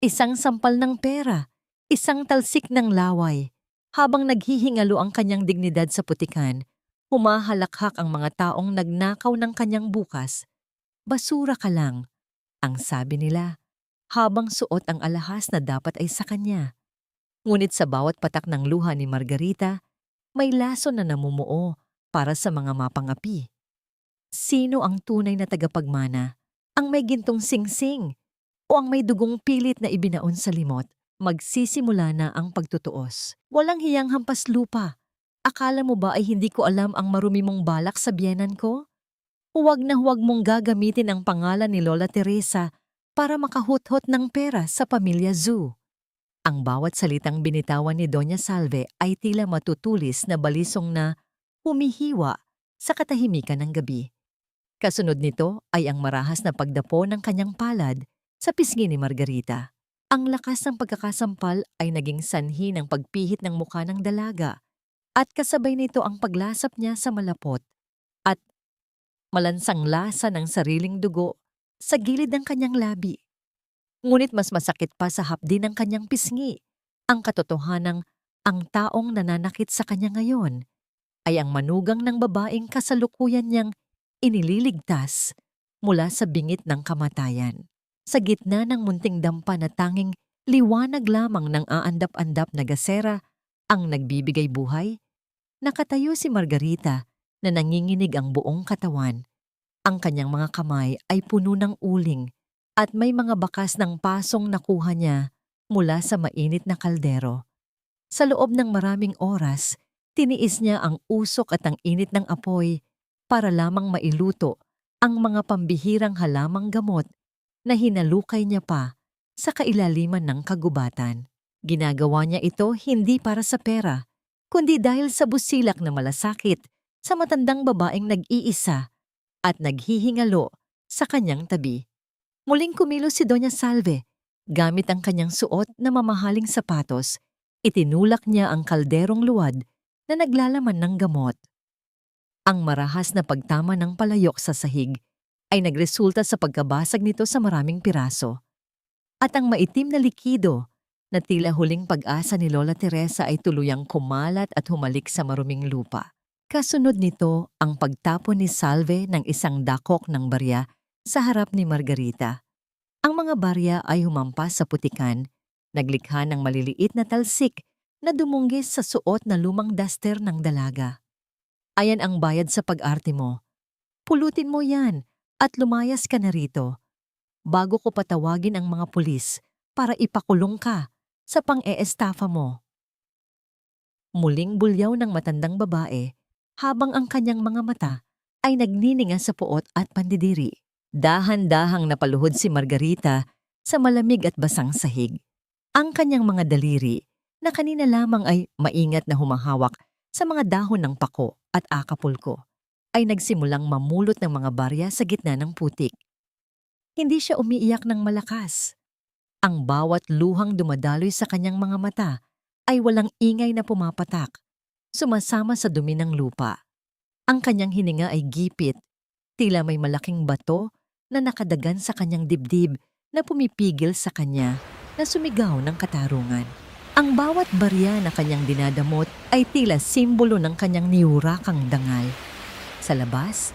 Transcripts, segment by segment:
isang sampal ng pera, isang talsik ng laway. Habang naghihingalo ang kanyang dignidad sa putikan, humahalakhak ang mga taong nagnakaw ng kanyang bukas. Basura ka lang, ang sabi nila, habang suot ang alahas na dapat ay sa kanya. Ngunit sa bawat patak ng luha ni Margarita, may laso na namumuo para sa mga mapangapi. Sino ang tunay na tagapagmana? Ang may gintong singsing o ang may dugong pilit na ibinaon sa limot? Magsisimula na ang pagtutuos. Walang hiyang hampas lupa. Akala mo ba ay hindi ko alam ang marumi mong balak sa biyenan ko? Huwag na huwag mong gagamitin ang pangalan ni Lola Teresa para makahuthot ng pera sa pamilya Zhu. Ang bawat salitang binitawan ni Doña Salve ay tila matutulis na balisong na humihiwa sa katahimikan ng gabi. Kasunod nito ay ang marahas na pagdapo ng kanyang palad sa pisngi ni Margarita. Ang lakas ng pagkakasampal ay naging sanhi ng pagpihit ng mukha ng dalaga at kasabay nito ang paglasap niya sa malapot at malansang lasa ng sariling dugo sa gilid ng kanyang labi. Ngunit mas masakit pa sa hapdi ng kanyang pisngi ang katotohanang ang taong nananakit sa kanya ngayon ay ang manugang ng babaeng kasalukuyan niyang inililigtas mula sa bingit ng kamatayan. Sa gitna ng munting dampa na tanging liwanag lamang ng aandap-andap na gasera ang nagbibigay buhay, nakatayo si Margarita na nanginginig ang buong katawan. Ang kanyang mga kamay ay puno ng uling at may mga bakas ng pasong nakuha niya mula sa mainit na kaldero. Sa loob ng maraming oras, tiniis niya ang usok at ang init ng apoy para lamang mailuto ang mga pambihirang halamang gamot na hinalukay niya pa sa kailaliman ng kagubatan. Ginagawa niya ito hindi para sa pera, kundi dahil sa busilak na malasakit sa matandang babaeng nag-iisa at naghihingalo sa kanyang tabi. Muling kumilos si Doña Salve. Gamit ang kanyang suot na mamahaling sapatos, itinulak niya ang kalderong luwad na naglalaman ng gamot. Ang marahas na pagtama ng palayok sa sahig ay nagresulta sa pagkabasag nito sa maraming piraso. At ang maitim na likido na tila huling pag-asa ni Lola Teresa ay tuluyang kumalat at humalik sa maruming lupa. Kasunod nito ang pagtapon ni Salve ng isang dakok ng barya sa harap ni Margarita. Ang mga barya ay humampas sa putikan, naglikha ng maliliit na talsik na dumunggis sa suot na lumang daster ng dalaga. Ayan ang bayad sa pag-arte mo. Pulutin mo yan at lumayas ka na rito bago ko patawagin ang mga pulis para ipakulong ka sa pang-eestafa mo. Muling bulyaw ng matandang babae habang ang kanyang mga mata ay nagnininga sa puot at pandidiri. Dahan-dahang napaluhod si Margarita sa malamig at basang sahig. Ang kanyang mga daliri na kanina lamang ay maingat na humahawak sa mga dahon ng pako at akapulko ay nagsimulang mamulot ng mga barya sa gitna ng putik. Hindi siya umiiyak ng malakas. Ang bawat luhang dumadaloy sa kanyang mga mata ay walang ingay na pumapatak, sumasama sa dumi ng lupa. Ang kanyang hininga ay gipit, tila may malaking bato na nakadagan sa kanyang dibdib na pumipigil sa kanya na sumigaw ng katarungan. Ang bawat barya na kanyang dinadamot ay tila simbolo ng kanyang niurakang dangal. Sa labas,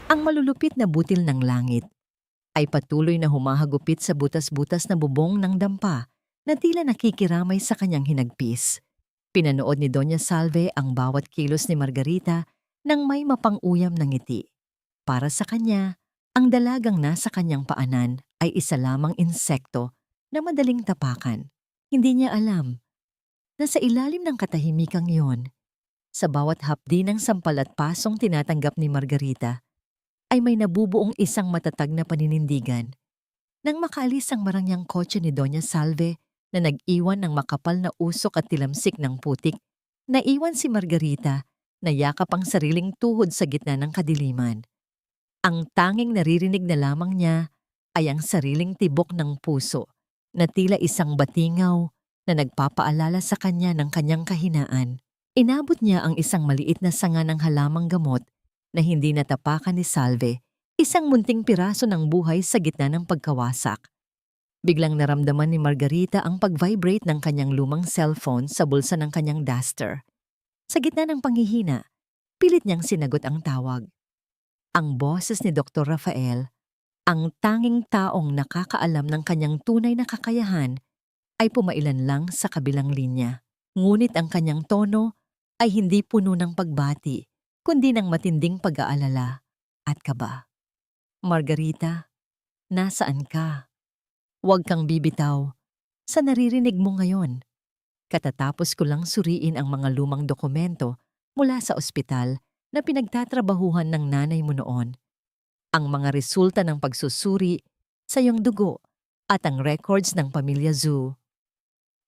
ang malulupit na butil ng langit ay patuloy na humahagupit sa butas-butas na bubong ng dampa na tila nakikiramay sa kanyang hinagpis. Pinanood ni Doña Salve ang bawat kilos ni Margarita nang may mapang-uyam na ngiti. Para sa kanya, ang dalagang nasa kanyang paanan ay isa lamang insekto na madaling tapakan. Hindi niya alam na sa ilalim ng katahimikang iyon, sa bawat hapdi ng sampal at pasong tinatanggap ni Margarita, ay may nabubuong isang matatag na paninindigan. Nang makaalis ang marangyang kotse ni Doña Salve na nag-iwan ng makapal na usok at tilamsik ng putik, naiwan si Margarita na yakap ang sariling tuhod sa gitna ng kadiliman. Ang tanging naririnig na lamang niya ay ang sariling tibok ng puso na tila isang batingaw na nagpapaalala sa kanya ng kanyang kahinaan. Inabot niya ang isang maliit na sanga ng halamang gamot na hindi natapakan ni Salve, isang munting piraso ng buhay sa gitna ng pagkawasak. Biglang naramdaman ni Margarita ang pag-vibrate ng kanyang lumang cellphone sa bulsa ng kanyang duster. Sa gitna ng panghihina, pilit niyang sinagot ang tawag. Ang boses ni Dr. Rafael, ang tanging taong nakakaalam ng kanyang tunay na kakayahan, ay pumailan lang sa kabilang linya. Ngunit ang kanyang tono ay hindi puno ng pagbati, kundi ng matinding pag-aalala at kaba. Margarita, nasaan ka? Huwag kang bibitaw sa naririnig mo ngayon. Katatapos ko lang suriin ang mga lumang dokumento mula sa ospital na pinagtatrabahuhan ng nanay mo noon. Ang mga resulta ng pagsusuri sa iyong dugo at ang records ng Pamilya Zhu.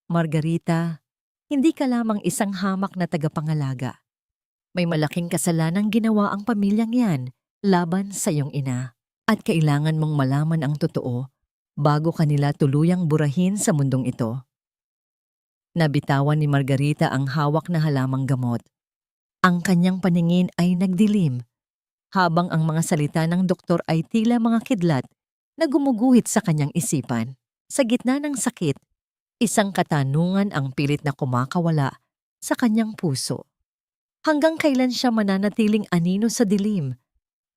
Margarita, hindi ka lamang isang hamak na tagapangalaga. May malaking kasalanang ginawa ang pamilyang yan laban sa iyong ina. At kailangan mong malaman ang totoo bago kanila tuluyang burahin sa mundong ito. Nabitawan ni Margarita ang hawak na halamang gamot. Ang kanyang paningin ay nagdilim, habang ang mga salita ng doktor ay tila mga kidlat na gumuguhit sa kanyang isipan. Sa gitna ng sakit, isang katanungan ang pilit na kumakawala sa kanyang puso. Hanggang kailan siya mananatiling anino sa dilim,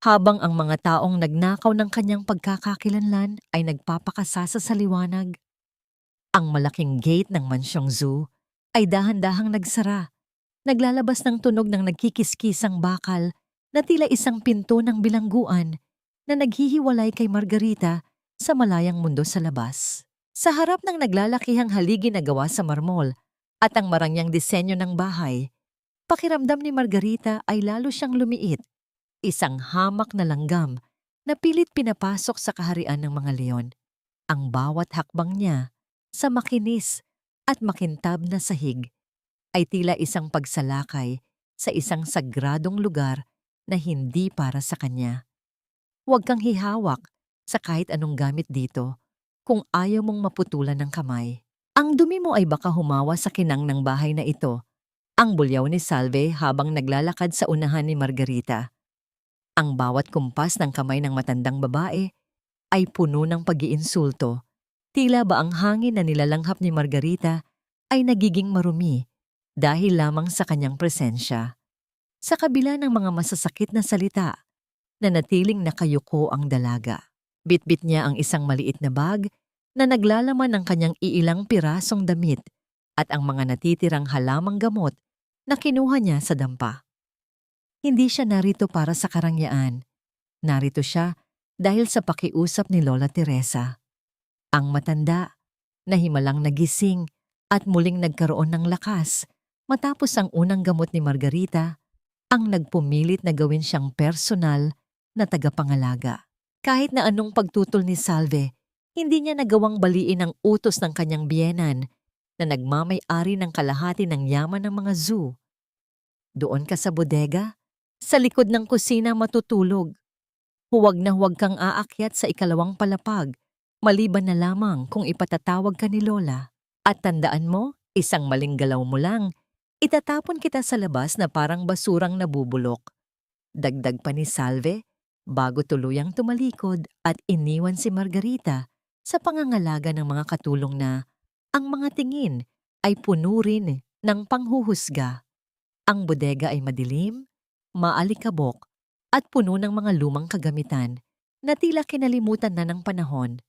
habang ang mga taong nagnakaw ng kanyang pagkakakilanlan ay nagpapakasasa sa liwanag? Ang malaking gate ng Mansyong Zhu ay dahan-dahang nagsara, naglalabas ng tunog ng nagkikiskisang bakal na tila isang pinto ng bilangguan na naghihiwalay kay Margarita sa malayang mundo sa labas. Sa harap ng naglalakihang haligi na gawa sa marmol at ang marangyang disenyo ng bahay, pakiramdam ni Margarita ay lalo siyang lumiit, isang hamak na langgam na pilit pinapasok sa kaharian ng mga leon. Ang bawat hakbang niya sa makinis at makintab na sahig ay tila isang pagsalakay sa isang sagradong lugar na hindi para sa kanya. Huwag kang hihawak sa kahit anong gamit dito kung ayaw mong maputulan ng kamay. Ang dumi mo ay baka humawa sa kinang ng bahay na ito, ang bulyaw ni Salve habang naglalakad sa unahan ni Margarita. Ang bawat kumpas ng kamay ng matandang babae ay puno ng pag-iinsulto. Tila ba ang hangin na nilalanghap ni Margarita ay nagiging marumi dahil lamang sa kanyang presensya. Sa kabila ng mga masasakit na salita, nanatiling nakayuko ang dalaga. Bitbit niya ang isang maliit na bag na naglalaman ng kanyang iilang pirasong damit at ang mga natitirang halamang gamot na kinuha niya sa dampa. Hindi siya narito para sa karangyaan. Narito siya dahil sa pakiusap ni Lola Teresa. Ang matanda na himalang nagising at muling nagkaroon ng lakas matapos ang unang gamot ni Margarita, ang nagpumilit na gawin siyang personal na tagapangalaga. Kahit na anong pagtutol ni Salve, hindi niya nagawang baliin ang utos ng kanyang biyenan na nagmamay-ari ng kalahati ng yaman ng mga Zhu. Doon ka sa bodega? Sa likod ng kusina matutulog. Huwag na huwag kang aakyat sa ikalawang palapag, maliban na lamang kung ipatatawag ka ni Lola. At tandaan mo, isang maling galaw mo lang, itatapon kita sa labas na parang basurang nabubulok. Dagdag pa ni Salve, bago tuluyang tumalikod at iniwan si Margarita sa pangangalaga ng mga katulong na ang mga tingin ay puno rin ng panghuhusga. Ang bodega ay madilim, maalikabok at puno ng mga lumang kagamitan na tila kinalimutan na ng panahon.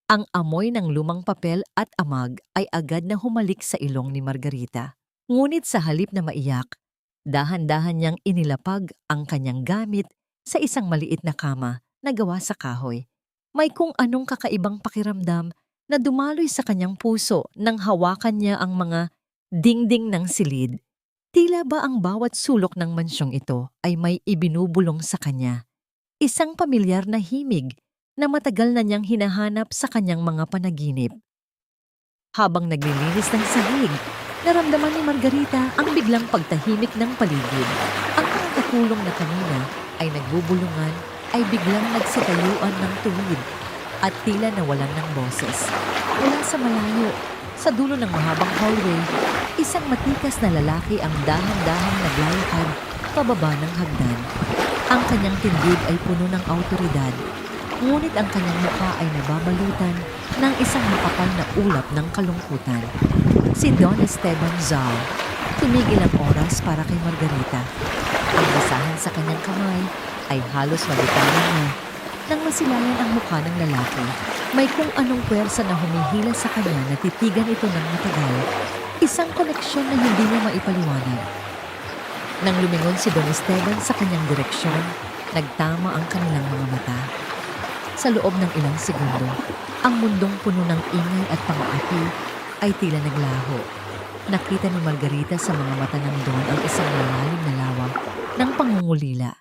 Ang amoy ng lumang papel at amag ay agad na humalik sa ilong ni Margarita. Ngunit sa halip na maiyak, dahan-dahan niyang inilapag ang kanyang gamit sa isang maliit na kama na gawa sa kahoy. May kung anong kakaibang pakiramdam na dumaloy sa kanyang puso nang hawakan niya ang mga dingding ng silid. Tila ba ang bawat sulok ng mansyong ito ay may ibinubulong sa kanya. Isang pamilyar na himig na matagal na niyang hinahanap sa kanyang mga panaginip. Habang naglilinis ng sahig, naramdaman ni Margarita ang biglang pagtahimik ng paligid. Ang mga katulong na kanina ay nagbubulungan ay biglang nagsitayuan ng tuwid at tila nawalan ng boses. Mula sa malayo, sa dulo ng mahabang hallway, isang matikas na lalaki ang dahan-dahang naglalakad pababa ng hagdan. Ang kanyang tindig ay puno ng awtoridad, ngunit ang kanyang mukha ay nababalutan ng isang makapal na ulap ng kalungkutan. Si Don Esteban Zhao tumigil ang oras para kay Margarita. Ang basahan sa kanyang kamay ay halos mabitawan niya nang masilayan ang mukha ng lalaki. May kung anong puwersa na humihila sa kanya na titigan ito ng matagal. Isang koneksyon na hindi niya maipaliwanag. Nang lumingon si Don Esteban sa kanyang direksyon, nagtama ang kanilang mga mata. Sa loob ng ilang segundo, ang mundong puno ng ingay at pang-aapi ay tila naglaho. Nakita ni Margarita sa mga mata ng Don ang isang malalim na lawa ng pangungulila.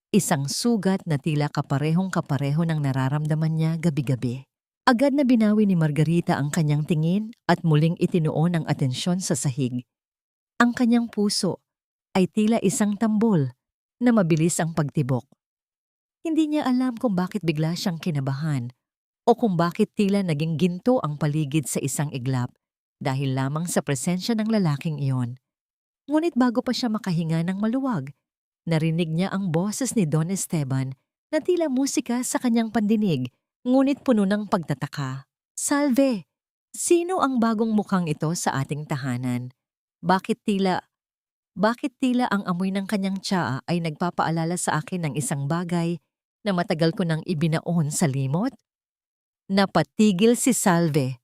Isang sugat na tila kaparehong-kapareho ng nararamdaman niya gabi-gabi. Agad na binawi ni Margarita ang kanyang tingin at muling itinuon ang atensyon sa sahig. Ang kanyang puso ay tila isang tambol na mabilis ang pagtibok. Hindi niya alam kung bakit bigla siyang kinabahan o kung bakit tila naging ginto ang paligid sa isang iglap dahil lamang sa presensya ng lalaking iyon. Ngunit bago pa siya makahinga ng maluwag, narinig niya ang boses ni Don Esteban na tila musika sa kanyang pandinig, ngunit puno ng pagtataka. "Salve! Sino ang bagong mukhang ito sa ating tahanan? Bakit tila ang amoy ng kanyang tsaa ay nagpapaalala sa akin ng isang bagay na matagal ko nang ibinaon sa limot?" Napatigil si Salve.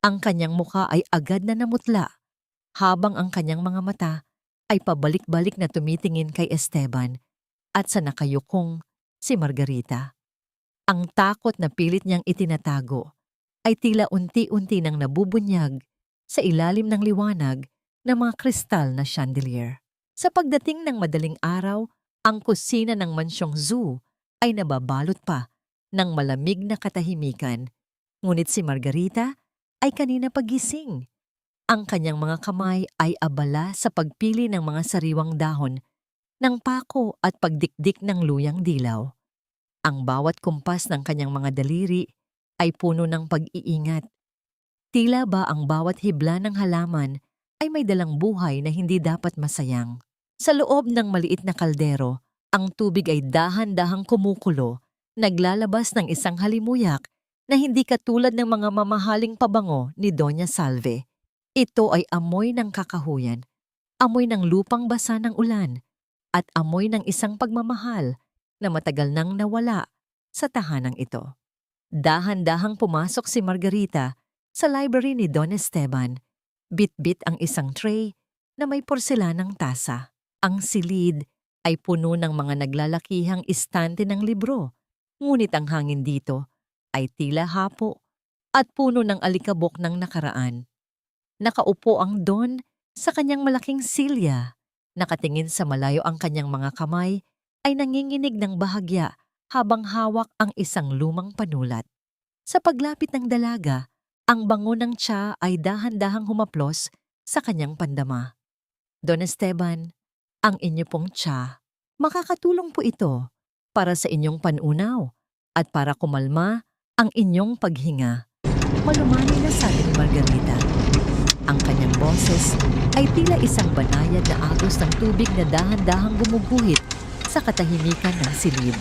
Ang kanyang mukha ay agad na namutla, habang ang kanyang mga mata ay pabalik-balik na tumitingin kay Esteban at sa nakayukong si Margarita. Ang takot na pilit niyang itinatago ay tila unti-unti nang nabubunyag sa ilalim ng liwanag ng mga kristal na chandelier. Sa pagdating ng madaling araw, ang kusina ng mansyong zoo ay nababalot pa ng malamig na katahimikan. Ngunit si Margarita ay kanina pagising. Ang kanyang mga kamay ay abala sa pagpili ng mga sariwang dahon ng pako at pagdikdik ng luyang dilaw. Ang bawat kumpas ng kanyang mga daliri ay puno ng pag-iingat. Tila ba ang bawat hibla ng halaman ay may dalang buhay na hindi dapat masayang. Sa loob ng maliit na kaldero, ang tubig ay dahan-dahang kumukulo, naglalabas ng isang halimuyak na hindi katulad ng mga mamahaling pabango ni Doña Salve. Ito ay amoy ng kakahuyan, amoy ng lupang basa ng ulan, at amoy ng isang pagmamahal na matagal nang nawala sa tahanang ito. Dahan-dahang pumasok si Margarita sa library ni Don Esteban. Bit-bit ang isang tray na may porselanang tasa. Ang silid ay puno ng mga naglalakihang istante ng libro, ngunit ang hangin dito ay tila hapo at puno ng alikabok ng nakaraan. Nakaupo ang Don sa kanyang malaking silya. Nakatingin sa malayo ang kanyang mga kamay ay nanginginig ng bahagya habang hawak ang isang lumang panulat. Sa paglapit ng dalaga, ang bango ng tsa ay dahan-dahang humaplos sa kanyang pandama. "Don Esteban, ang inyo pong tsa, makakatulong po ito para sa inyong panunaw at para kumalma ang inyong paghinga," malumani na sabi ni Margarita. Ang kanyang boses ay tila isang banayad na agos ng tubig na dahan-dahang gumuguhit sa katahimikan ng silid.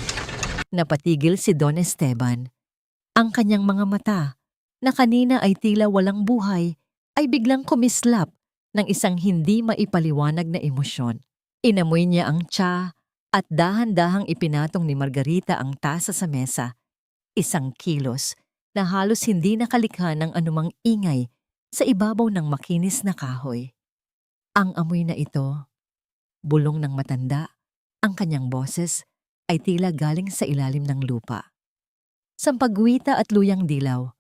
Napatigil si Don Esteban. Ang kanyang mga mata, na kanina ay tila walang buhay, ay biglang kumislap ng isang hindi maipaliwanag na emosyon. Inamoy niya ang tsa at dahan-dahang ipinatong ni Margarita ang tasa sa mesa. Isang kilos na halos hindi nakalikha ng anumang ingay sa ibabaw ng makinis na kahoy. Ang amoy na ito, bulong ng matanda, ang kanyang boses ay tila galing sa ilalim ng lupa. Sampagwita at luyang dilaw,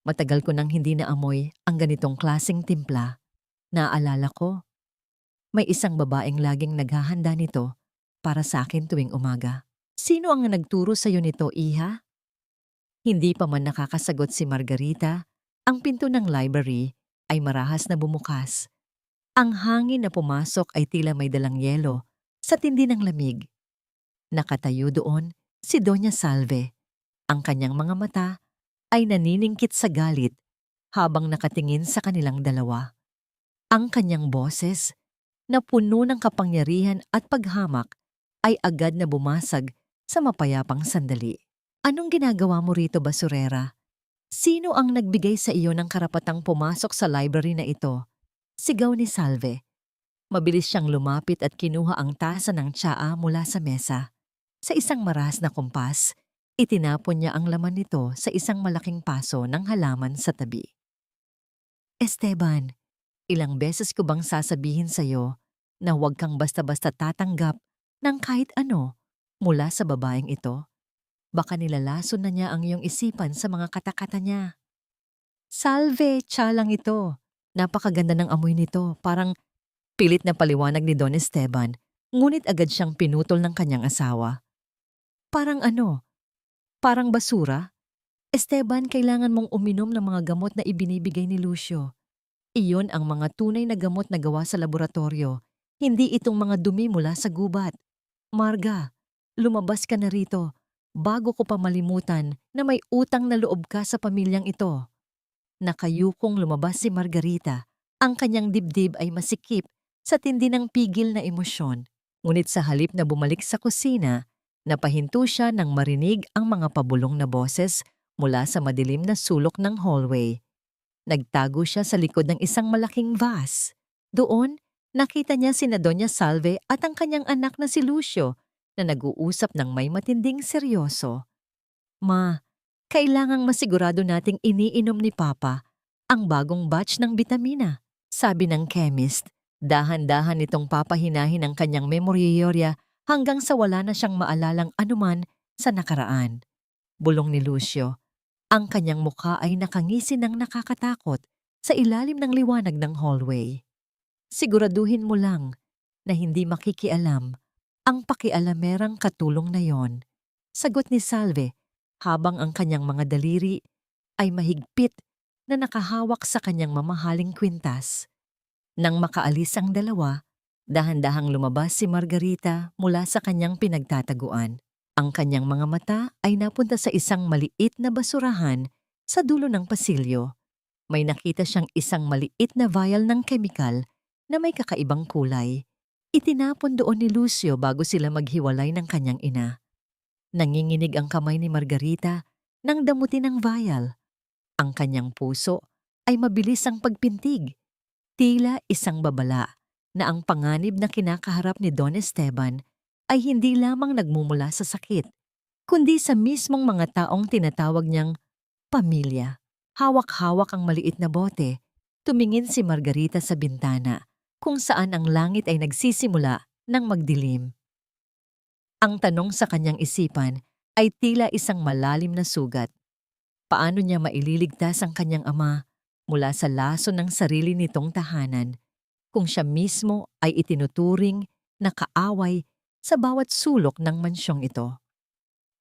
matagal ko nang hindi naamoy ang ganitong klaseng timpla. Naaalala ko, may isang babaeng laging naghahanda nito para sa akin tuwing umaga. "Sino ang nagturo sa iyo nito, iha?" Hindi pa man nakakasagot si Margarita, ang pinto ng library ay marahas na bumukas. Ang hangin na pumasok ay tila may dalang yelo sa tindi ng lamig. Nakatayo doon si Doña Salve. Ang kanyang mga mata ay naniningkit sa galit habang nakatingin sa kanilang dalawa. Ang kanyang boses, na puno ng kapangyarihan at paghamak, ay agad na bumasag sa mapayapang sandali. "Anong ginagawa mo rito, basurera? Sino ang nagbigay sa iyo ng karapatang pumasok sa library na ito? Sigaw ni Salve. Mabilis siyang lumapit at kinuha ang tasa ng tsaa mula sa mesa. Sa isang maras na kumpas, itinapon niya ang laman nito sa isang malaking paso ng halaman sa tabi. Esteban, ilang beses ko bang sasabihin sa'yo na huwag kang basta-basta tatanggap ng kahit ano mula sa babaeng ito? Baka nilalason na niya ang iyong isipan sa mga katakata niya. Salve, tsa lang ito. Napakaganda ng amoy nito, parang pilit na paliwanag ni Don Esteban, ngunit agad siyang pinutol ng kanyang asawa. Parang ano? Parang basura? Esteban, kailangan mong uminom ng mga gamot na ibinibigay ni Lucio. Iyon ang mga tunay na gamot na gawa sa laboratorio, hindi itong mga dumi mula sa gubat. Marga, lumabas ka na rito bago ko pa malimutan na may utang na loob ka sa pamilyang ito. Nakayukong lumabas si Margarita. Ang kanyang dibdib ay masikip sa tindi ng pigil na emosyon. Ngunit sa halip na bumalik sa kusina, napahinto siya nang marinig ang mga pabulong na boses mula sa madilim na sulok ng hallway. Nagtago siya sa likod ng isang malaking vase. Doon, nakita niya sina Doña Salve at ang kanyang anak na si Lucio na nag-uusap ng may matinding seryoso. Ma, kailangang masigurado nating iniinom ni Papa ang bagong batch ng bitamina, sabi ng chemist. Dahan-dahan itong papahinahin ang kanyang memoryorya hanggang sa wala na siyang maalalang anuman sa nakaraan. Bulong ni Lucio. Ang kanyang mukha ay nakangisi ng nakakatakot sa ilalim ng liwanag ng hallway. Siguraduhin mo lang na hindi makikialam ang pakialamerang katulong na yon, sagot ni Salve habang ang kanyang mga daliri ay mahigpit na nakahawak sa kanyang mamahaling kwintas. Nang makaalis ang dalawa, dahan-dahang lumabas si Margarita mula sa kanyang pinagtataguan. Ang kanyang mga mata ay napunta sa isang maliit na basurahan sa dulo ng pasilyo. May nakita siyang isang maliit na vial ng kemikal na may kakaibang kulay. Itinapon doon ni Lucio bago sila maghiwalay ng kanyang ina. Nanginginig ang kamay ni Margarita nang damutin ang vial. Ang kanyang puso ay mabilis ang pagpintig. Tila isang babala na ang panganib na kinakaharap ni Don Esteban ay hindi lamang nagmumula sa sakit, kundi sa mismong mga taong tinatawag niyang pamilya. Hawak-hawak ang maliit na bote, tumingin si Margarita sa bintana, kung saan ang langit ay nagsisimula ng magdilim. Ang tanong sa kanyang isipan ay tila isang malalim na sugat. Paano niya maililigtas ang kanyang ama mula sa laso ng sarili nitong tahanan kung siya mismo ay itinuturing na kaaway sa bawat sulok ng mansyong ito?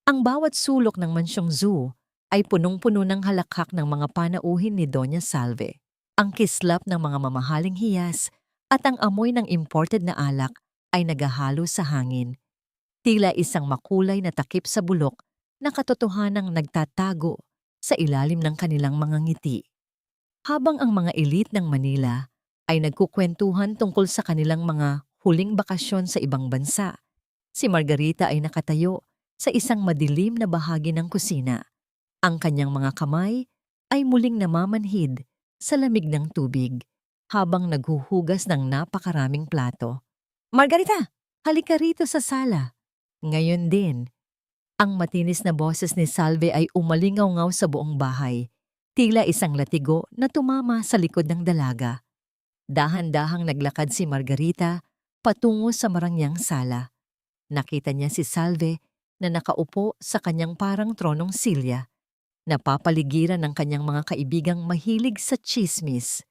Ang bawat sulok ng mansyong zoo ay punong-puno ng halakhak ng mga panauhin ni Doña Salve. Ang kislap ng mga mamahaling hiyas at ang amoy ng imported na alak ay nagahalo sa hangin. Tila isang makulay na takip sa bulok na katotohanang nagtatago sa ilalim ng kanilang mga ngiti. Habang ang mga elite ng Manila ay nagkukwentuhan tungkol sa kanilang mga huling bakasyon sa ibang bansa, si Margarita ay nakatayo sa isang madilim na bahagi ng kusina. Ang kanyang mga kamay ay muling namamanhid sa lamig ng tubig habang naghuhugas ng napakaraming plato. Margarita, halika rito sa sala. Ngayon din, ang matinis na boses ni Salve ay umalingaw-ngaw sa buong bahay. Tila isang latigo na tumama sa likod ng dalaga. Dahan-dahang naglakad si Margarita patungo sa marangyang sala. Nakita niya si Salve na nakaupo sa kanyang parang tronong silya, napapaligiran ng kanyang mga kaibigang mahilig sa tsismis.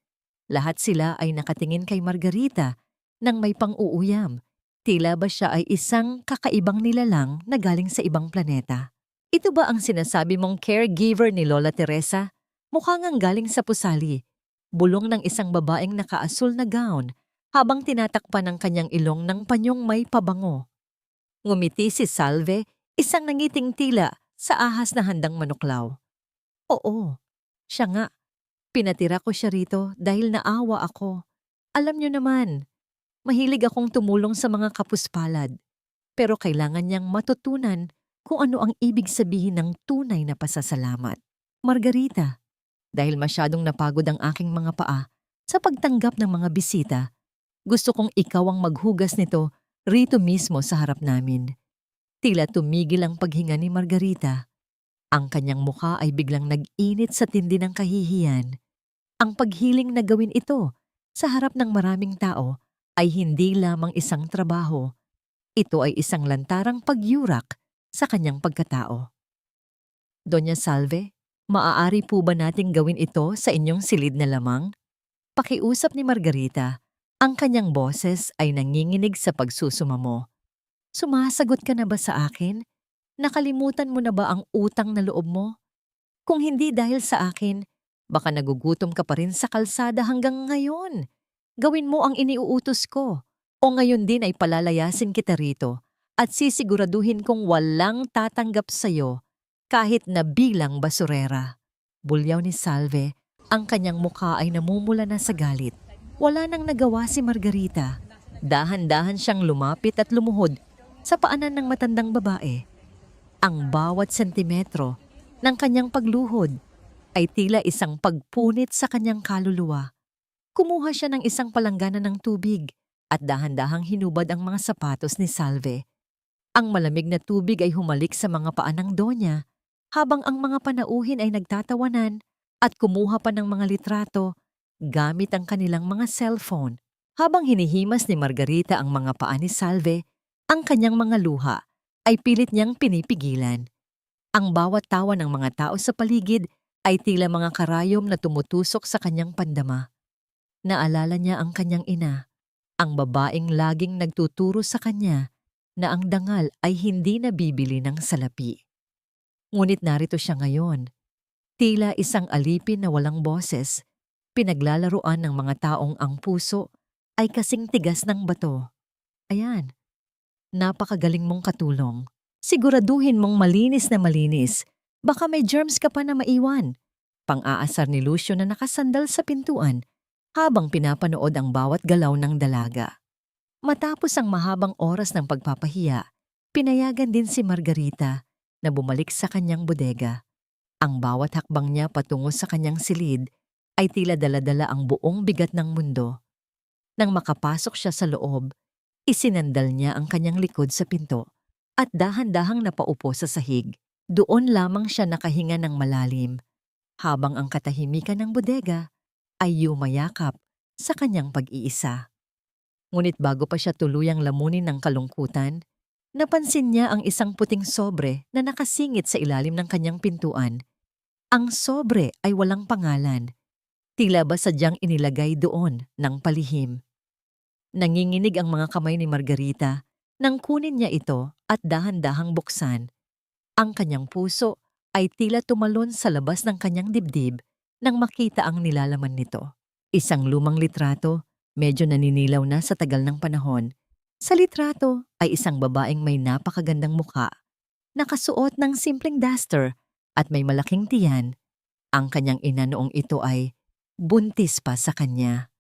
Lahat sila ay nakatingin kay Margarita nang may pang-uuyam. Tila ba siya ay isang kakaibang nilalang na galing sa ibang planeta? Ito ba ang sinasabi mong caregiver ni Lola Teresa? Mukha ngang galing sa pusali. Bulong ng isang babaeng nakaasul na gown habang tinatakpan ng kanyang ilong ng panyong may pabango. Ngumiti si Salve, isang nangiting tila sa ahas na handang manuklaw. Oo, siya nga. Pinatira ko siya rito dahil naawa ako. Alam niyo naman, mahilig akong tumulong sa mga kapuspalad. Pero kailangan niyang matutunan kung ano ang ibig sabihin ng tunay na pasasalamat. Margarita, dahil masyadong napagod ang aking mga paa sa pagtanggap ng mga bisita, gusto kong ikaw ang maghugas nito rito mismo sa harap namin. Tila tumigil ang paghinga ni Margarita. Ang kanyang mukha ay biglang nag-init sa tindi ng kahihiyan. Ang paghiling na gawin ito sa harap ng maraming tao ay hindi lamang isang trabaho. Ito ay isang lantarang pagyurak sa kanyang pagkatao. Doña Salve, maaari po ba nating gawin ito sa inyong silid na lamang? Pakiusap ni Margarita. Ang kanyang boses ay nanginginig sa pagsusumamo. Sumasagot ka na ba sa akin? Nakalimutan mo na ba ang utang na loob mo? Kung hindi dahil sa akin, baka nagugutom ka pa rin sa kalsada hanggang ngayon. Gawin mo ang iniuutos ko. O ngayon din ay palalayasin kita rito at sisiguraduhin kong walang tatanggap sa'yo kahit na bilang basurera. Bulyaw ni Salve, ang kanyang mukha ay namumula na sa galit. Wala nang nagawa si Margarita. Dahan-dahan siyang lumapit at lumuhod sa paanan ng matandang babae. Ang bawat sentimetro ng kanyang pagluhod ay tila isang pagpunit sa kanyang kaluluwa. Kumuha siya ng isang palanggana ng tubig at dahan-dahang hinubad ang mga sapatos ni Salve. Ang malamig na tubig ay humalik sa mga paa ng Donya habang ang mga panauhin ay nagtatawanan at kumuha pa ng mga litrato gamit ang kanilang mga cellphone. Habang hinihimas ni Margarita ang mga paa ni Salve, ang kanyang mga luha ay pilit niyang pinipigilan. Ang bawat tawa ng mga tao sa paligid ay tila mga karayom na tumutusok sa kanyang pandama. Naalala niya ang kanyang ina, ang babaeng laging nagtuturo sa kanya na ang dangal ay hindi nabibili ng salapi. Ngunit narito siya ngayon, tila isang alipin na walang boses, pinaglalaruan ng mga taong ang puso ay kasing tigas ng bato. Ayan, napakagaling mong katulong. Siguraduhin mong malinis na malinis. Baka may germs ka pa na maiwan. Pang-aasar ni Lucio na nakasandal sa pintuan habang pinapanood ang bawat galaw ng dalaga. Matapos ang mahabang oras ng pagpapahiya, pinayagan din si Margarita na bumalik sa kanyang bodega. Ang bawat hakbang niya patungo sa kanyang silid ay tila dala-dala ang buong bigat ng mundo. Nang makapasok siya sa loob, isinandal niya ang kanyang likod sa pinto at dahan-dahang napaupo sa sahig. Doon lamang siya nakahinga ng malalim, habang ang katahimikan ng bodega ay yumayakap sa kanyang pag-iisa. Ngunit bago pa siya tuluyang lamunin ng kalungkutan, napansin niya ang isang puting sobre na nakasingit sa ilalim ng kanyang pintuan. Ang sobre ay walang pangalan. Tila ba sadyang inilagay doon ng palihim. Nanginginig ang mga kamay ni Margarita nang kunin niya ito at dahan-dahang buksan. Ang kanyang puso ay tila tumalon sa labas ng kanyang dibdib nang makita ang nilalaman nito. Isang lumang litrato, medyo naninilaw na sa tagal ng panahon. Sa litrato ay isang babaeng may napakagandang mukha, nakasuot ng simpleng duster at may malaking tiyan. Ang kanyang ina noong ito ay buntis pa sa kanya.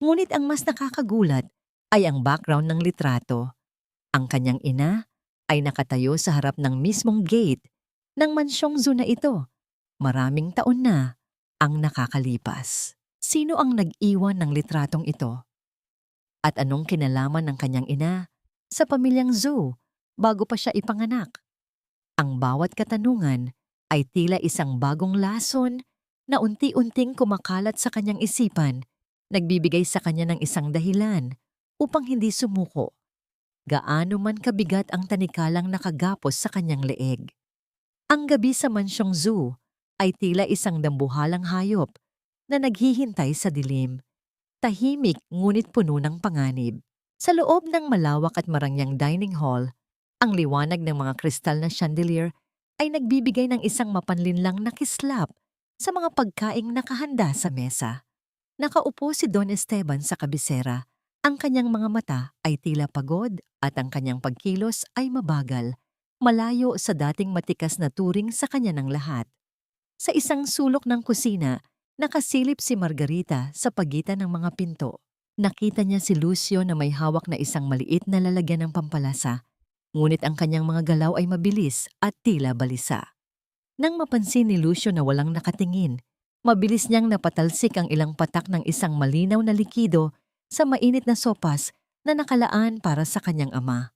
Ngunit ang mas nakakagulat ay ang background ng litrato. Ang kanyang ina ay nakatayo sa harap ng mismong gate ng mansyong zoo na ito. Maraming taon na ang nakakalipas. Sino ang nag-iwan ng litratong ito? At anong kinalaman ng kanyang ina sa pamilyang zoo bago pa siya ipanganak? Ang bawat katanungan ay tila isang bagong lason na unti-unting kumakalat sa kanyang isipan, nagbibigay sa kanya ng isang dahilan upang hindi sumuko. Gaano man kabigat ang tanikalang nakagapos sa kanyang leeg. Ang gabi sa mansyong zoo ay tila isang dambuhalang hayop na naghihintay sa dilim. Tahimik ngunit puno ng panganib. Sa loob ng malawak at marangyang dining hall, ang liwanag ng mga kristal na chandelier ay nagbibigay ng isang mapanlinlang na kislap sa mga pagkaing nakahanda sa mesa. Nakaupo si Don Esteban sa kabisera. Ang kanyang mga mata ay tila pagod at ang kanyang pagkilos ay mabagal, malayo sa dating matikas na turing sa kanya ng lahat. Sa isang sulok ng kusina, nakasilip si Margarita sa pagitan ng mga pinto. Nakita niya si Lucio na may hawak na isang maliit na lalagyan ng pampalasa, ngunit ang kanyang mga galaw ay mabilis at tila balisa. Nang mapansin ni Lucio na walang nakatingin, mabilis niyang napatalsik ang ilang patak ng isang malinaw na likido sa mainit na sopas na nakalaan para sa kanyang ama.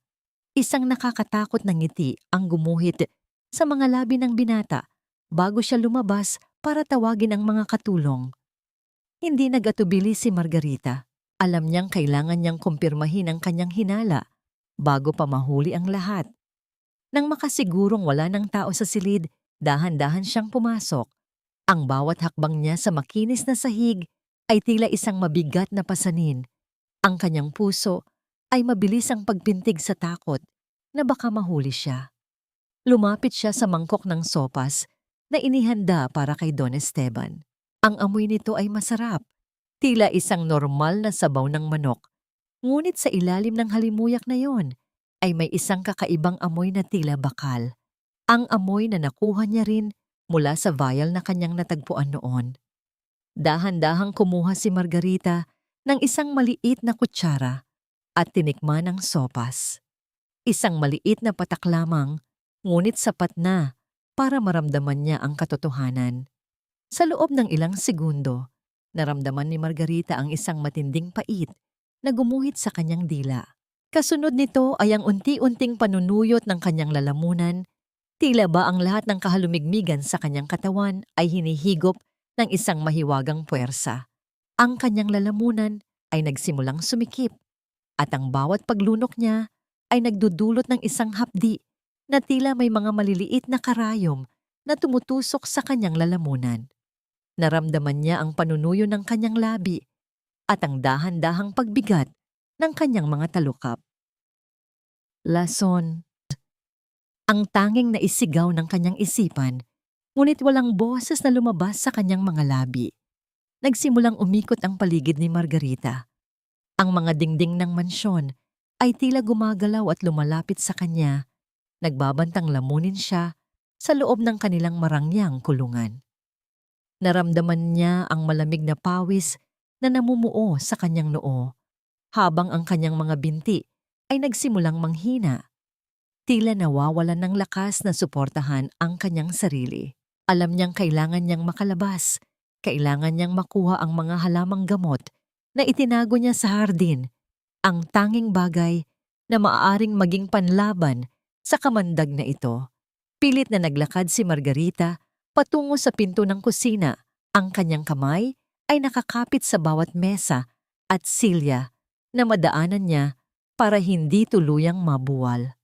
Isang nakakatakot na ngiti ang gumuhit sa mga labi ng binata bago siya lumabas para tawagin ang mga katulong. Hindi nag-atubili si Margarita. Alam niyang kailangan niyang kumpirmahin ang kanyang hinala bago pa mahuli ang lahat. Nang makasigurong wala ng tao sa silid, dahan-dahan siyang pumasok. Ang bawat hakbang niya sa makinis na sahig ay tila isang mabigat na pasanin. Ang kanyang puso ay mabilis ang pagpintig sa takot na baka mahuli siya. Lumapit siya sa mangkok ng sopas na inihanda para kay Don Esteban. Ang amoy nito ay masarap, tila isang normal na sabaw ng manok. Ngunit sa ilalim ng halimuyak na yon ay may isang kakaibang amoy na tila bakal. Ang amoy na nakuha niya rin mula sa vial na kanyang natagpuan noon. Dahan-dahang kumuha si Margarita ng isang maliit na kutsara at tinikman ang sopas. Isang maliit na patak lamang, ngunit sapat na para maramdaman niya ang katotohanan. Sa loob ng ilang segundo, naramdaman ni Margarita ang isang matinding pait na gumuhit sa kanyang dila. Kasunod nito ay ang unti-unting panunuyot ng kanyang lalamunan, tila ba ang lahat ng kahalumigmigan sa kanyang katawan ay hinihigop ng isang mahiwagang puwersa. Ang kanyang lalamunan ay nagsimulang sumikip at ang bawat paglunok niya ay nagdudulot ng isang hapdi na tila may mga maliliit na karayom na tumutusok sa kanyang lalamunan. Naramdaman niya ang panunuyo ng kanyang labi at ang dahan-dahang pagbigat ng kanyang mga talukap. Lason. Ang tanging naisigaw ng kanyang isipan, ngunit walang boses na lumabas sa kanyang mga labi. Nagsimulang umikot ang paligid ni Margarita. Ang mga dingding ng mansyon ay tila gumagalaw at lumalapit sa kanya, nagbabantang lamunin siya sa loob ng kanilang marangyang kulungan. Naramdaman niya ang malamig na pawis na namumuo sa kanyang noo, habang ang kanyang mga binti ay nagsimulang manghina. Tila nawawalan ng lakas na suportahan ang kanyang sarili. Alam niyang kailangan niyang makalabas, kailangan niyang makuha ang mga halamang gamot na itinago niya sa hardin, ang tanging bagay na maaaring maging panlaban sa kamandag na ito. Pilit na naglakad si Margarita patungo sa pinto ng kusina. Ang kanyang kamay ay nakakapit sa bawat mesa at silya na madaanan niya para hindi tuluyang mabuwal.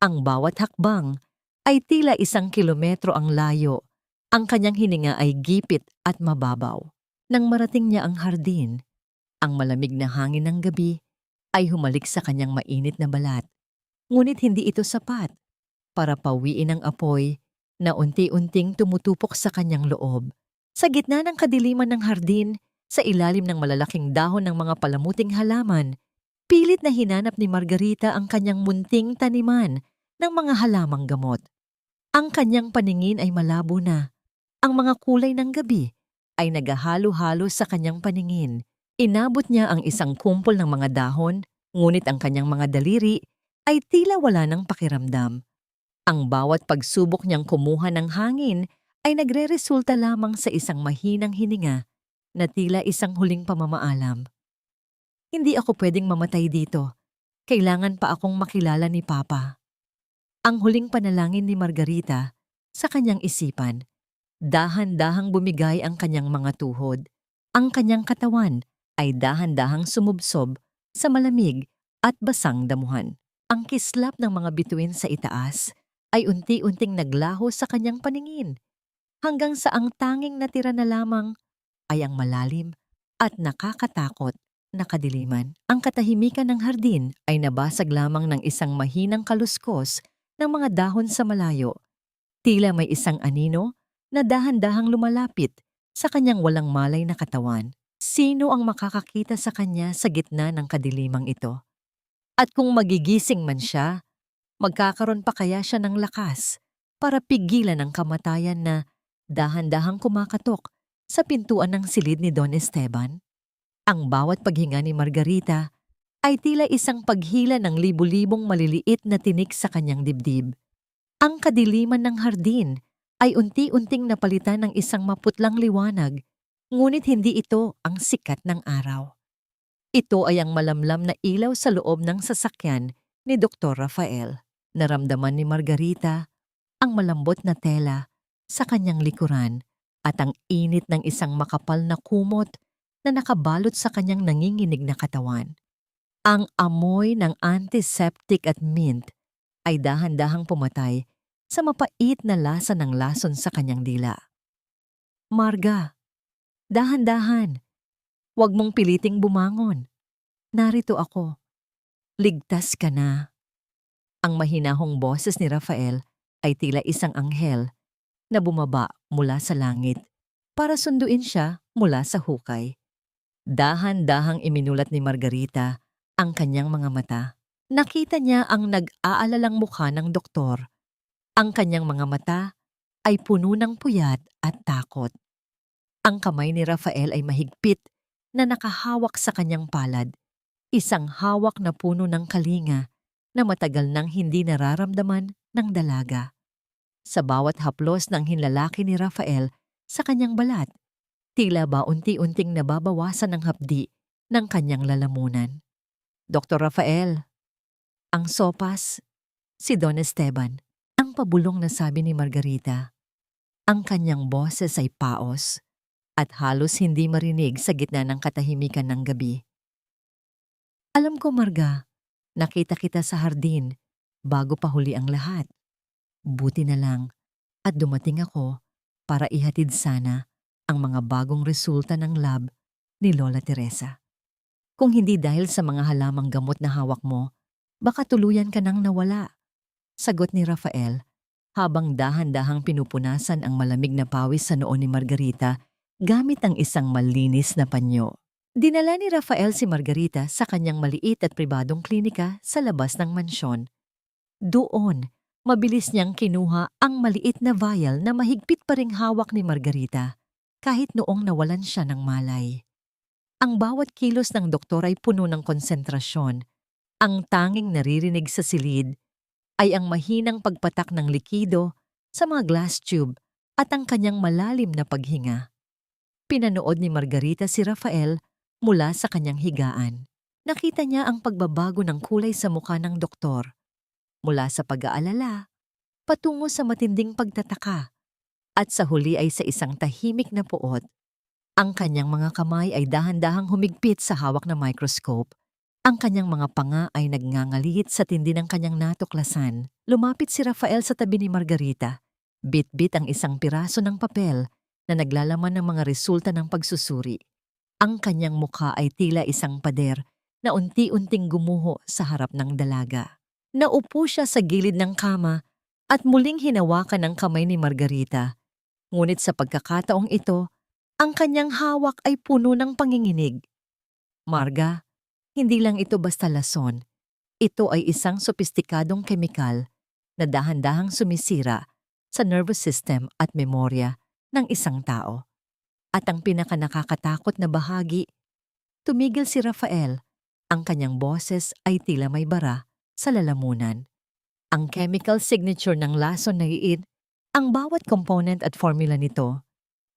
Ang bawat hakbang ay tila 1 kilometro ang layo. Ang kanyang hininga ay gipit at mababaw. Nang marating niya ang hardin, ang malamig na hangin ng gabi ay humalik sa kanyang mainit na balat. Ngunit hindi ito sapat para pawiin ang apoy na unti-unting tumutupok sa kanyang loob. Sa gitna ng kadiliman ng hardin, sa ilalim ng malalaking dahon ng mga palamuting halaman, pilit na hinanap ni Margarita ang kanyang munting taniman ng mga halamang gamot. Ang kanyang paningin ay malabo na. Ang mga kulay ng gabi ay naghahalo-halo sa kanyang paningin. Inabot niya ang isang kumpol ng mga dahon, ngunit ang kanyang mga daliri ay tila wala ng pakiramdam. Ang bawat pagsubok niyang kumuha ng hangin ay nagreresulta lamang sa isang mahinang hininga na tila isang huling pamamaalam. Hindi ako pwedeng mamatay dito. Kailangan pa akong makilala ni Papa. Ang huling panalangin ni Margarita sa kanyang isipan. Dahan-dahang bumigay ang kanyang mga tuhod. Ang kanyang katawan ay dahan-dahang sumubsob sa malamig at basang damuhan. Ang kislap ng mga bituin sa itaas ay unti-unting naglaho sa kanyang paningin, hanggang sa ang tanging natira na lamang ay ang malalim at nakakatakot na kadiliman. Ang katahimikan ng hardin ay nabasag lamang ng isang mahinang kaluskos ng mga dahon sa malayo. Tila may isang anino na dahan-dahang lumalapit sa kanyang walang malay na katawan. Sino ang makakakita sa kanya sa gitna ng kadilimang ito? At kung magigising man siya, magkakaroon pa kaya siya ng lakas para pigilan ang kamatayan na dahan-dahang kumakatok sa pintuan ng silid ni Don Esteban? Ang bawat paghinga ni Margarita ay tila isang paghila ng libu-libong maliliit na tinik sa kanyang dibdib. Ang kadiliman ng hardin ay unti-unting napalitan ng isang maputlang liwanag, ngunit hindi ito ang sikat ng araw. Ito ay ang malamlam na ilaw sa loob ng sasakyan ni Dr. Rafael. Naramdaman ni Margarita ang malambot na tela sa kanyang likuran at ang init ng isang makapal na kumot na nakabalot sa kanyang nanginginig na katawan. Ang amoy ng antiseptic at mint ay dahan-dahang pumatay sa mapait na lasa ng lason sa kanyang dila. Marga, dahan-dahan. Huwag mong piliting bumangon. Narito ako. Ligtas ka na. Ang mahinahong boses ni Rafael ay tila isang anghel na bumaba mula sa langit para sunduin siya mula sa hukay. Dahan-dahang iminulat ni Margarita ang kanyang mga mata. Nakita niya ang nag-aalalang mukha ng doktor. Ang kanyang mga mata ay puno ng puyat at takot. Ang kamay ni Rafael ay mahigpit na nakahawak sa kanyang palad, isang hawak na puno ng kalinga na matagal nang hindi nararamdaman ng dalaga. Sa bawat haplos ng hinlalaki ni Rafael sa kanyang balat, tila ba unti-unting nababawasan ang hapdi ng kanyang lalamunan. Dr. Rafael, ang sopas, si Don Esteban, ang pabulong na sabi ni Margarita. Ang kanyang boses ay paos at halos hindi marinig sa gitna ng katahimikan ng gabi. Alam ko, Marga, nakita kita sa hardin bago pa huli ang lahat. Buti na lang at dumating ako para ihatid sana ang mga bagong resulta ng lab ni Lola Teresa. Kung hindi dahil sa mga halamang gamot na hawak mo, baka tuluyan ka nang nawala. Sagot ni Rafael habang dahan-dahang pinupunasan ang malamig na pawis sa noo ni Margarita gamit ang isang malinis na panyo. Dinala ni Rafael si Margarita sa kanyang maliit at pribadong klinika sa labas ng mansyon. Doon, mabilis niyang kinuha ang maliit na vial na mahigpit pa ring hawak ni Margarita kahit noong nawalan siya ng malay. Ang bawat kilos ng doktor ay puno ng konsentrasyon. Ang tanging naririnig sa silid ay ang mahinang pagpatak ng likido sa mga glass tube at ang kanyang malalim na paghinga. Pinanood ni Margarita si Rafael mula sa kanyang higaan. Nakita niya ang pagbabago ng kulay sa mukha ng doktor. Mula sa pag-aalala, patungo sa matinding pagtataka, at sa huli ay sa isang tahimik na puot. Ang kanyang mga kamay ay dahan-dahang humigpit sa hawak na microscope. Ang kanyang mga panga ay nagngangalit sa tindi ng kanyang natuklasan. Lumapit si Rafael sa tabi ni Margarita. Bit-bit ang isang piraso ng papel na naglalaman ng mga resulta ng pagsusuri. Ang kanyang mukha ay tila isang pader na unti-unting gumuho sa harap ng dalaga. Naupo siya sa gilid ng kama at muling hinawakan ng kamay ni Margarita. Ngunit sa pagkakataong ito, ang kanyang hawak ay puno ng panginginig. Marga, hindi lang ito basta lason. Ito ay isang sopistikadong kemikal na dahan-dahang sumisira sa nervous system at memorya ng isang tao. At ang pinakanakakatakot na bahagi, tumigil si Rafael. Ang kanyang boses ay tila may bara sa lalamunan. Ang chemical signature ng lason na iid, ang bawat component at formula nito,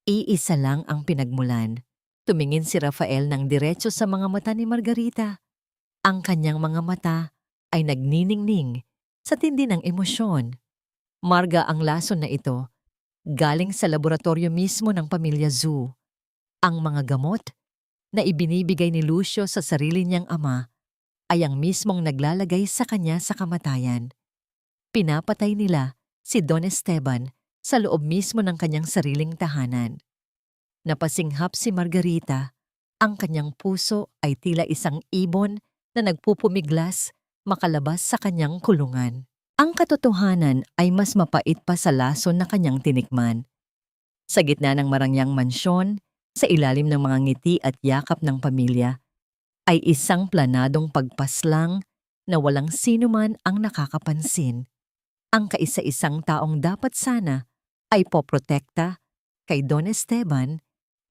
iisa lang ang pinagmulan. Tumingin si Rafael ng diretso sa mga mata ni Margarita. Ang kanyang mga mata ay nagniningning sa tindi ng emosyon. Marga, ang lason na ito, galing sa laboratorio mismo ng pamilya Zhu. Ang mga gamot na ibinibigay ni Lucio sa sarili niyang ama ay ang mismong naglalagay sa kanya sa kamatayan. Pinapatay nila si Don Esteban sa loob mismo ng kanyang sariling tahanan. Napasinghap si Margarita. Ang kanyang puso ay tila isang ibon na nagpupumiglas makalabas sa kanyang kulungan. Ang katotohanan ay mas mapait pa sa lason na kanyang tinikman. Sa gitna ng marangyang mansyon, sa ilalim ng mga ngiti at yakap ng pamilya, ay isang planadong pagpaslang na walang sinuman ang nakakapansin. Ang kaisa-isang taong dapat sana ay poprotekta kay Don Esteban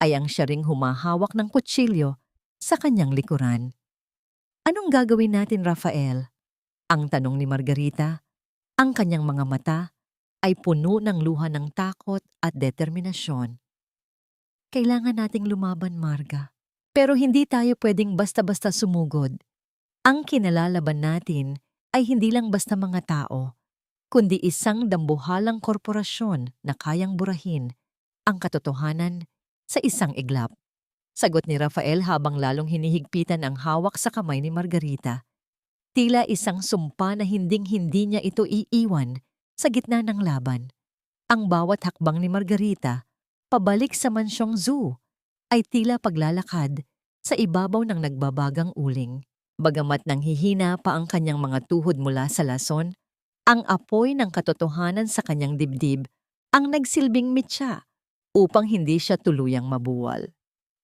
ay ang siya ring humahawak ng kutsilyo sa kanyang likuran. Anong gagawin natin, Rafael? Ang tanong ni Margarita. Ang kanyang mga mata ay puno ng luha ng takot at determinasyon. Kailangan nating lumaban, Marga. Pero hindi tayo pwedeng basta-basta sumugod. Ang kinalalaban natin ay hindi lang basta mga tao, kundi isang dambuhalang korporasyon na kayang burahin ang katotohanan sa isang iglap. Sagot ni Rafael habang lalong hinihigpitan ang hawak sa kamay ni Margarita. Tila isang sumpa na hinding-hindi niya ito iiwan sa gitna ng laban. Ang bawat hakbang ni Margarita, pabalik sa mansyong zoo, ay tila paglalakad sa ibabaw ng nagbabagang uling. Bagamat nanghihina pa ang kanyang mga tuhod mula sa lason, ang apoy ng katotohanan sa kanyang dibdib ang nagsilbing mitya upang hindi siya tuluyang mabuwal.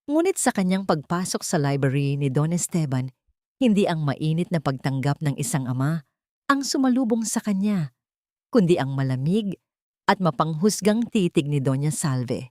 Ngunit sa kanyang pagpasok sa library ni Don Esteban, hindi ang mainit na pagtanggap ng isang ama ang sumalubong sa kanya, kundi ang malamig at mapanghusgang titig ni Doña Salve.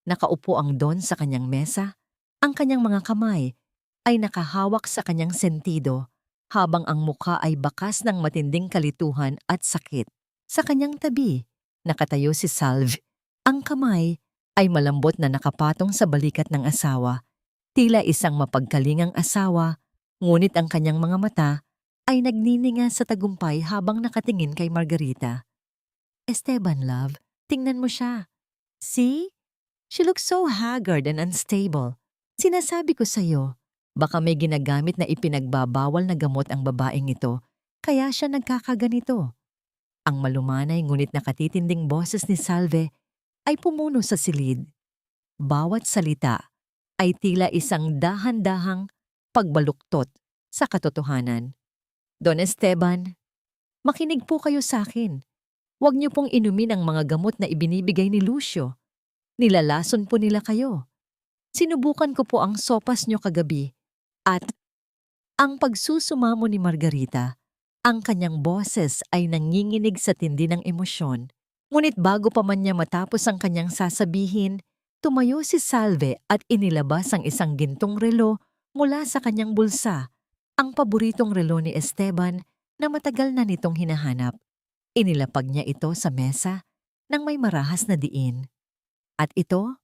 Nakaupo ang Don sa kanyang mesa, ang kanyang mga kamay ay nakahawak sa kanyang sentido habang ang muka ay bakas ng matinding kalituhan at sakit. Sa kanyang tabi, nakatayo si Salve. Ang kamay ay malambot na nakapatong sa balikat ng asawa, tila isang mapagkalingang asawa, ngunit ang kanyang mga mata ay nagnininga sa tagumpay habang nakatingin kay Margarita. Esteban, love, tingnan mo siya. See? She looks so haggard and unstable. Sinasabi ko sa'yo, baka may ginagamit na ipinagbabawal na gamot ang babaeng ito, kaya siya nagkakaganito. Ang malumanay ngunit nakatitinding boses ni Salve ay pumuno sa silid. Bawat salita ay tila isang dahan-dahang pagbaluktot sa katotohanan. Don Esteban, makinig po kayo sa akin. Huwag niyo pong inumin ang mga gamot na ibinibigay ni Lucio. Nilalason po nila kayo. Sinubukan ko po ang sopas niyo kagabi at ang pagsusumamo ni Margarita, ang kanyang boses ay nanginginig sa tindi ng emosyon. Ngunit bago pa man niya matapos ang kanyang sasabihin, tumayo si Salve at inilabas ang isang gintong relo mula sa kanyang bulsa, ang paboritong relo ni Esteban na matagal na nitong hinahanap. Inilapag niya ito sa mesa nang may marahas na diin. At ito,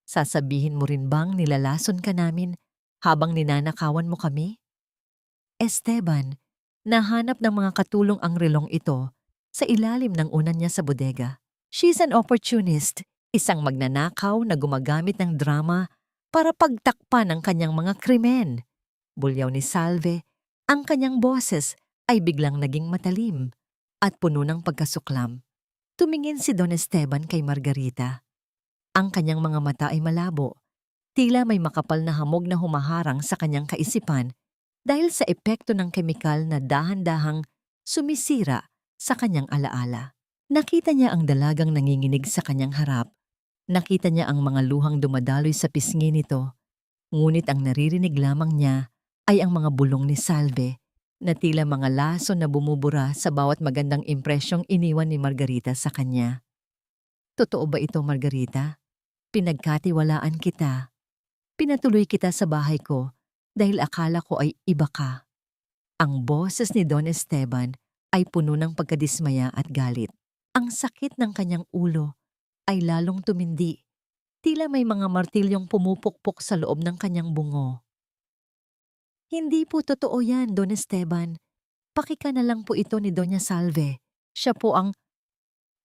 sasabihin mo rin bang nilalason ka namin habang ninanakawan mo kami? Esteban, nahanap ng mga katulong ang relong ito sa ilalim ng unan niya sa bodega. She's an opportunist, isang magnanakaw na gumagamit ng drama para pagtakpan ang kanyang mga krimen. Bulyaw ni Salve, ang kanyang boses ay biglang naging matalim at puno ng pagkasuklam. Tumingin si Don Esteban kay Margarita. Ang kanyang mga mata ay malabo, tila may makapal na hamog na humaharang sa kanyang kaisipan dahil sa epekto ng kemikal na dahan-dahang sumisira sa kanyang alaala. Nakita niya ang dalagang nanginginig sa kanyang harap. Nakita niya ang mga luhang dumadaloy sa pisngi nito, ngunit ang naririnig lamang niya ay ang mga bulong ni Salve na tila mga laso na bumubura sa bawat magandang impresyong iniwan ni Margarita sa kanya. Totoo ba ito, Margarita? Pinagkatiwalaan kita. Pinatuloy kita sa bahay ko dahil akala ko ay iba ka. Ang boses ni Don Esteban ay puno ng pagkadismaya at galit. Ang sakit ng kanyang ulo ay lalong tumindi. Tila may mga martilyong pumupukpok sa loob ng kanyang bungo. Hindi po totoo yan, Don Esteban. Pakika na lang po ito ni Doña Salve. Siya po ang...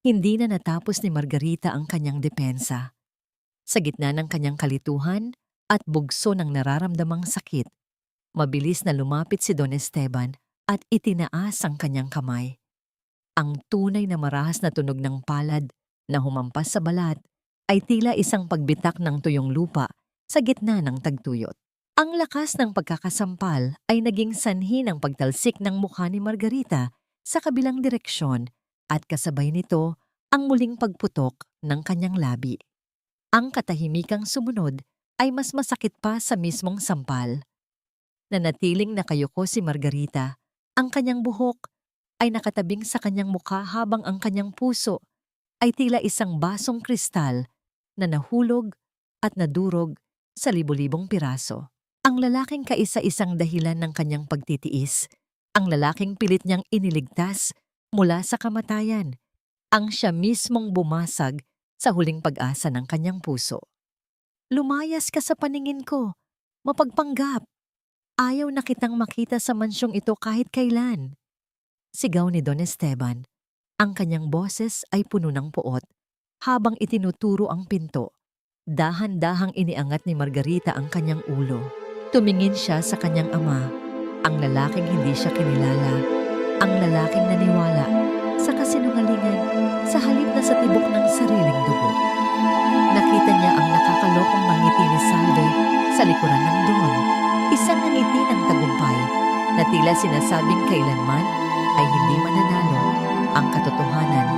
Hindi na natapos ni Margarita ang kanyang depensa. Sa gitna ng kanyang kalituhan at bugso ng nararamdamang sakit, mabilis na lumapit si Don Esteban at itinaas ang kanyang kamay. Ang tunay na marahas na tunog ng palad na humampas sa balat ay tila isang pagbitak ng tuyong lupa sa gitna ng tagtuyot. Ang lakas ng pagkakasampal ay naging sanhi ng pagtalsik ng mukha ni Margarita sa kabilang direksyon at kasabay nito ang muling pagputok ng kanyang labi. Ang katahimikang sumunod ay mas masakit pa sa mismong sampal. Nanatiling nakayuko si Margarita. Ang kanyang buhok ay nakatabing sa kanyang mukha habang ang kanyang puso ay tila isang basong kristal na nahulog at nadurog sa libo-libong piraso. Ang lalaking kaisa-isang dahilan ng kanyang pagtitiis, ang lalaking pilit niyang iniligtas mula sa kamatayan, ang siya mismong bumasag sa huling pag-asa ng kanyang puso. Lumayas ka sa paningin ko, mapagpanggap. Ayaw na kitang makita sa mansyong ito kahit kailan. Sigaw ni Don Esteban. Ang kanyang boses ay puno ng puot habang itinuturo ang pinto. Dahan-dahang iniangat ni Margarita ang kanyang ulo. Tumingin siya sa kanyang ama, ang lalaking hindi siya kinilala, ang lalaking naniwala sa kasinungalingan sa halip na sa tibok ng sariling dugo. Nakita niya ang nakakalokong ngiti ni Salve sa likuran ng Don, isang ngiti ng tagumpay na tila sinasabing kailanman ay hindi mananalo ang katotohanan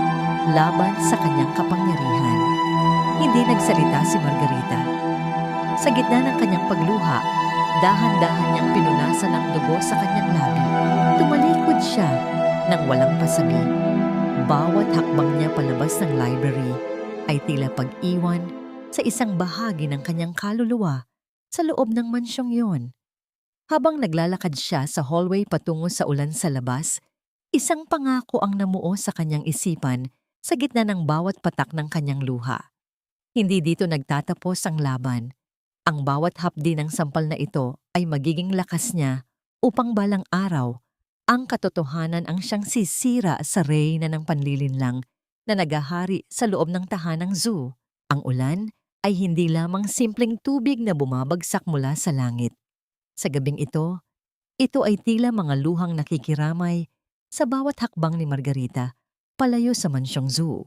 laban sa kanyang kapangyarihan. Hindi nagsalita si Margarita. Sa gitna ng kanyang pagluha, dahan-dahan niyang pinunasan ang dugo sa kanyang labi. Tumalikod siya nang walang pasabi. Bawat hakbang niya palabas ng library ay tila pag-iwan sa isang bahagi ng kanyang kaluluwa sa loob ng mansyong yon. Habang naglalakad siya sa hallway patungo sa ulan sa labas, isang pangako ang namuo sa kanyang isipan sa gitna ng bawat patak ng kanyang luha. Hindi dito nagtatapos ang laban. Ang bawat hapdi ng sampal na ito ay magiging lakas niya upang balang araw, ang katotohanan ang siyang sisira sa reyna ng panlilinlang na nagahari sa loob ng tahanang zoo. Ang ulan ay hindi lamang simpleng tubig na bumabagsak mula sa langit. Sa gabing ito ay tila mga luhang nakikiramay sa bawat hakbang ni Margarita palayo sa mansyong zoo.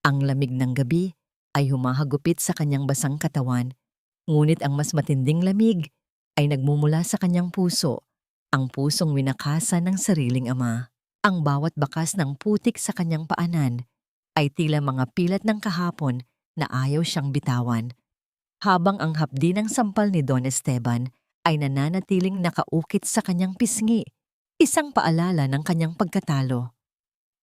Ang lamig ng gabi ay humahagupit sa kanyang basang katawan, ngunit ang mas matinding lamig ay nagmumula sa kanyang puso, ang pusong winakasan ng sariling ama. Ang bawat bakas ng putik sa kanyang paanan ay tila mga pilat ng kahapon na ayaw siyang bitawan, habang ang hapdi ng sampal ni Don Esteban ay nananatiling nakaukit sa kanyang pisngi, isang paalala ng kanyang pagkatalo.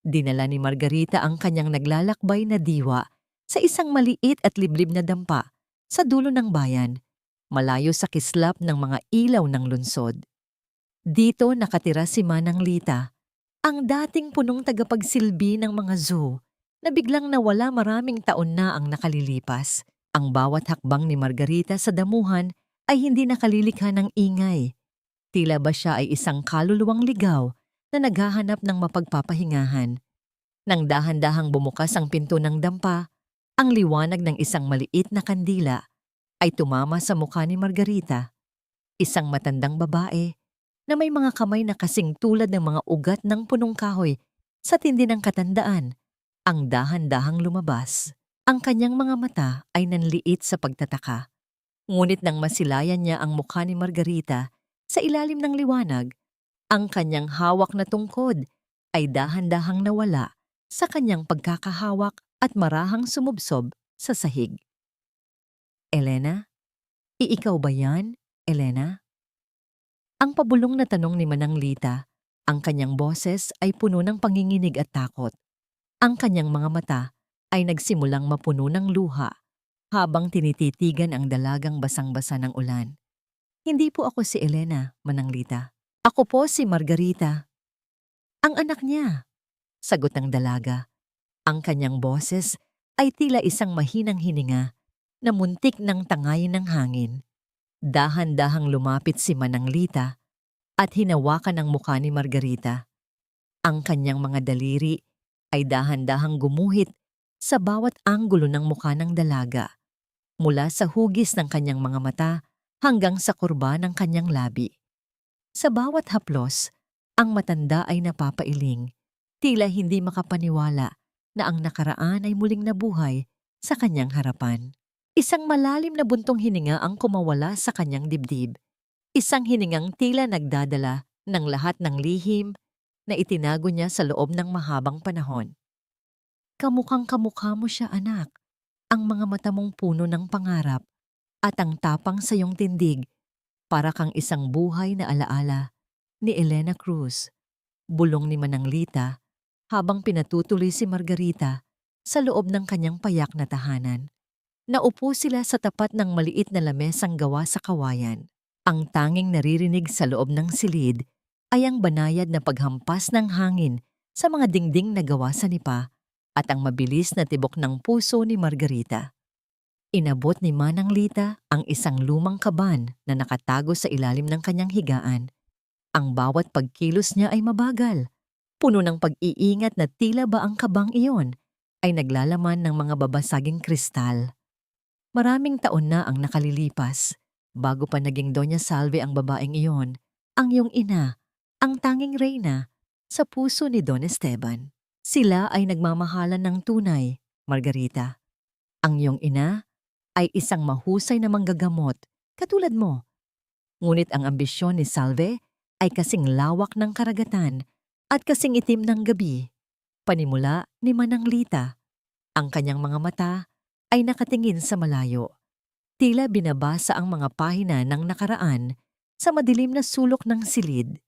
Dinala ni Margarita ang kanyang naglalakbay na diwa sa isang maliit at liblib na dampa sa dulo ng bayan, malayo sa kislap ng mga ilaw ng lungsod. Dito nakatira si Manang Lita, ang dating punong tagapagsilbi ng mga zoo na biglang nawala maraming taon na ang nakalilipas. Ang bawat hakbang ni Margarita sa damuhan ay hindi nakalilikha ng ingay. Tila ba siya ay isang kaluluwang ligaw na naghahanap ng mapagpapahingahan. Nang dahan-dahang bumukas ang pinto ng dampa, ang liwanag ng isang maliit na kandila ay tumama sa mukha ni Margarita, isang matandang babae na may mga kamay na kasing tulad ng mga ugat ng punong kahoy sa tindi ng katandaan. Ang dahan-dahang lumabas. Ang kanyang mga mata ay nanliit sa pagtataka. Ngunit nang masilayan niya ang mukha ni Margarita sa ilalim ng liwanag, ang kanyang hawak na tungkod ay dahan-dahang nawala sa kanyang pagkakahawak at marahang sumubsob sa sahig. Elena? Iikaw ba yan, Elena? Ang pabulong na tanong ni Manang Lita, ang kanyang boses ay puno ng panginginig at takot. Ang kanyang mga mata ay nagsimulang mapuno ng luha habang tinititigan ang dalagang basang-basa ng ulan. Hindi po ako si Elena, Manang Lita. Ako po si Margarita. Ang anak niya, sagot ng dalaga. Ang kanyang boses ay tila isang mahinang hininga na muntik ng tangayin ng hangin. Dahan-dahang lumapit si Manang Lita at hinawakan ang mukha ni Margarita. Ang kanyang mga daliri ay dahan-dahang gumuhit sa bawat anggulo ng mukha ng dalaga, mula sa hugis ng kanyang mga mata hanggang sa kurba ng kanyang labi. Sa bawat haplos, ang matanda ay napapailing, tila hindi makapaniwala na ang nakaraan ay muling nabuhay sa kanyang harapan. Isang malalim na buntong hininga ang kumawala sa kanyang dibdib. Isang hiningang tila nagdadala ng lahat ng lihim na itinago niya sa loob ng mahabang panahon. Kamukhang kamukha mo siya, anak. Ang mga mata mong puno ng pangarap at ang tapang sa iyong tindig, para kang isang buhay na alaala ni Elena Cruz. Bulong ni Manang Lita habang pinatutuloy si Margarita sa loob ng kanyang payak na tahanan. Naupo sila sa tapat ng maliit na lamesang gawa sa kawayan. Ang tanging naririnig sa loob ng silid ay ang banayad na paghampas ng hangin sa mga dingding na gawa sa nipa at ang mabilis na tibok ng puso ni Margarita. Inabot ni Manang Lita ang isang lumang kaban na nakatago sa ilalim ng kanyang higaan. Ang bawat pagkilos niya ay mabagal, puno ng pag-iingat na tila ba ang kabang iyon ay naglalaman ng mga babasaging kristal. Maraming taon na ang nakalilipas bago pa naging Doña Salve ang babaeng iyon, ang iyong ina, ang tanging reyna sa puso ni Don Esteban. Sila ay nagmamahalan ng tunay, Margarita. Ang iyong ina ay isang mahusay na manggagamot, katulad mo. Ngunit ang ambisyon ni Salve ay kasing lawak ng karagatan at kasing itim ng gabi. Panimula ni Manang Lita. Ang kanyang mga mata ay nakatingin sa malayo. Tila binabasa ang mga pahina ng nakaraan sa madilim na sulok ng silid.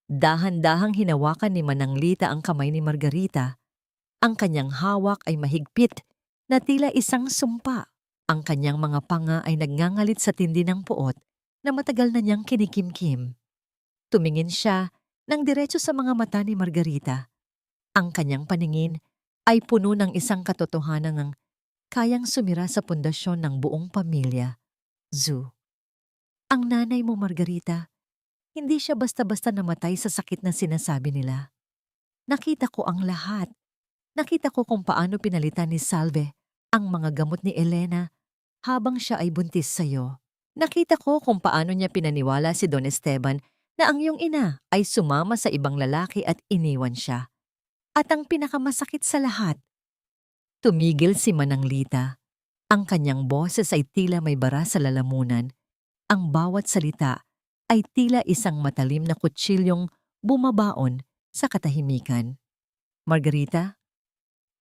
Dahan-dahang hinawakan ni Manang Lita ang kamay ni Margarita. Ang kanyang hawak ay mahigpit na tila isang sumpa. Ang kanyang mga panga ay nagngangalit sa tindi ng puot na matagal na niyang kinikimkim. Tumingin siya ng diretso sa mga mata ni Margarita. Ang kanyang paningin ay puno ng isang katotohanan ng kayang sumira sa pundasyon ng buong pamilya. Zu. Ang nanay mo, Margarita, hindi siya basta-basta namatay sa sakit na sinasabi nila. Nakita ko ang lahat. Nakita ko kung paano pinalitan ni Salve ang mga gamot ni Elena habang siya ay buntis sa'yo. Nakita ko kung paano niya pinaniwala si Don Esteban na ang iyong ina ay sumama sa ibang lalaki at iniwan siya. At ang pinakamasakit sa lahat, tumigil si Manang Lita. Ang kanyang boses ay tila may bara sa lalamunan. Ang bawat salita ay tila isang matalim na kutsilyong bumabaon sa katahimikan. Margarita,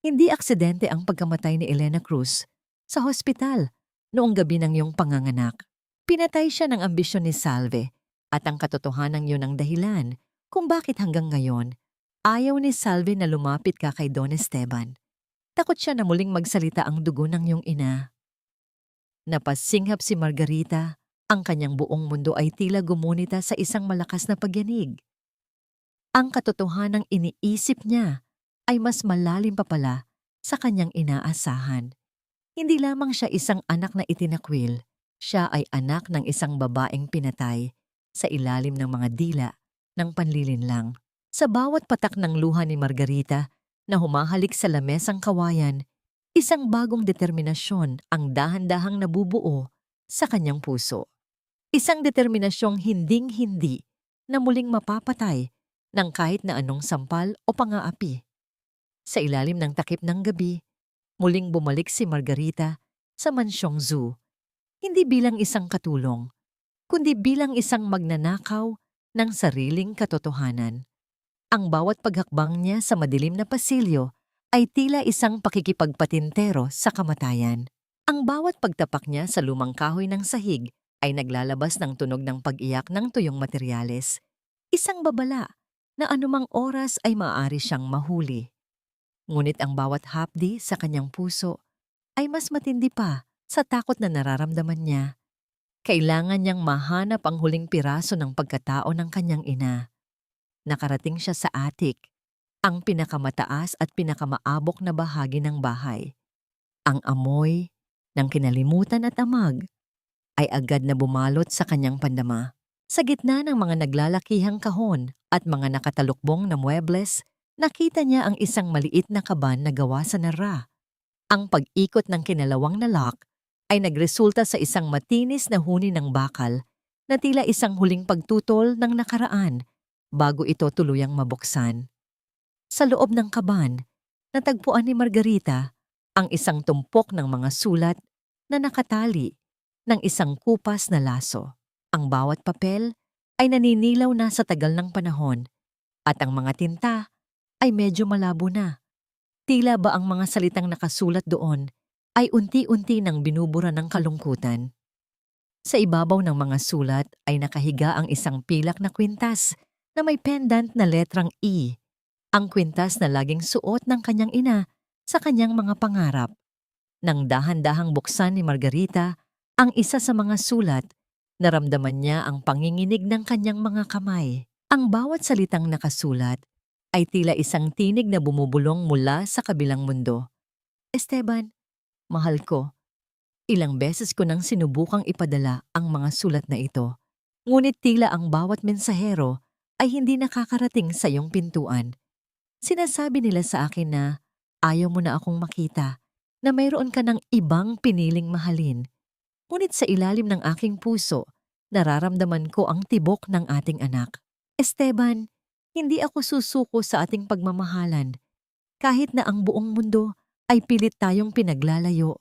hindi aksidente ang pagkamatay ni Elena Cruz sa hospital noong gabi ng iyong panganganak. Pinatay siya ng ambisyon ni Salve at ang katotohanan yun ang dahilan kung bakit hanggang ngayon ayaw ni Salve na lumapit ka kay Don Esteban. Takot siya na muling magsalita ang dugo ng iyong ina. Napasinghap si Margarita. Ang kanyang buong mundo ay tila gumunita sa isang malakas na pagyanig. Ang katotohanang iniisip niya ay mas malalim pa pala sa kanyang inaasahan. Hindi lamang siya isang anak na itinakwil, siya ay anak ng isang babaeng pinatay sa ilalim ng mga dila ng panlilinlang. Sa bawat patak ng luha ni Margarita na humahalik sa lamesang kawayan, isang bagong determinasyon ang dahan-dahang nabubuo sa kanyang puso. Isang determinasyong hinding-hindi na muling mapapatay ng kahit na anong sampal o pang-aapi. Sa ilalim ng takip ng gabi, muling bumalik si Margarita sa mansyong zoo, hindi bilang isang katulong, kundi bilang isang magnanakaw ng sariling katotohanan. Ang bawat paghakbang niya sa madilim na pasilyo ay tila isang pakikipagpatintero sa kamatayan. Ang bawat pagtapak niya sa lumang kahoy ng sahig ay naglalabas ng tunog ng pag-iyak ng tuyong materyales. Isang babala na anumang oras ay maaari siyang mahuli. Ngunit ang bawat hapdi sa kanyang puso ay mas matindi pa sa takot na nararamdaman niya. Kailangan niyang mahanap ang huling piraso ng pagkatao ng kanyang ina. Nakarating siya sa attic, ang pinakamataas at pinakamaabok na bahagi ng bahay. Ang amoy ng kinalimutan at amag ay agad na bumalot sa kanyang pandama. Sa gitna ng mga naglalakihang kahon at mga nakatalukbong na muebles, nakita niya ang isang maliit na kaban na gawa sa nara. Ang pag-ikot ng kinalawang na lock ay nagresulta sa isang matinis na huni ng bakal na tila isang huling pagtutol ng nakaraan bago ito tuluyang mabuksan. Sa loob ng kaban, natagpuan ni Margarita ang isang tumpok ng mga sulat na nakatali ng isang kupas na laso. Ang bawat papel ay naninilaw na sa tagal ng panahon at ang mga tinta ay medyo malabo na. Tila ba ang mga salitang nakasulat doon ay unti-unti nang binubura ng kalungkutan. Sa ibabaw ng mga sulat ay nakahiga ang isang pilak na kwintas na may pendant na letrang E, ang kwintas na laging suot ng kanyang ina sa kanyang mga pangarap. Nang dahan-dahang buksan ni Margarita ang isa sa mga sulat, naramdaman niya ang panginginig ng kanyang mga kamay. Ang bawat salitang nakasulat ay tila isang tinig na bumubulong mula sa kabilang mundo. Esteban, mahal ko, ilang beses ko nang sinubukang ipadala ang mga sulat na ito. Ngunit tila ang bawat mensahero ay hindi nakakarating sa iyong pintuan. Sinasabi nila sa akin na ayaw mo na akong makita, na mayroon ka ng ibang piniling mahalin. Ngunit sa ilalim ng aking puso, nararamdaman ko ang tibok ng ating anak. Esteban, hindi ako susuko sa ating pagmamahalan, kahit na ang buong mundo ay pilit tayong pinaglalayo.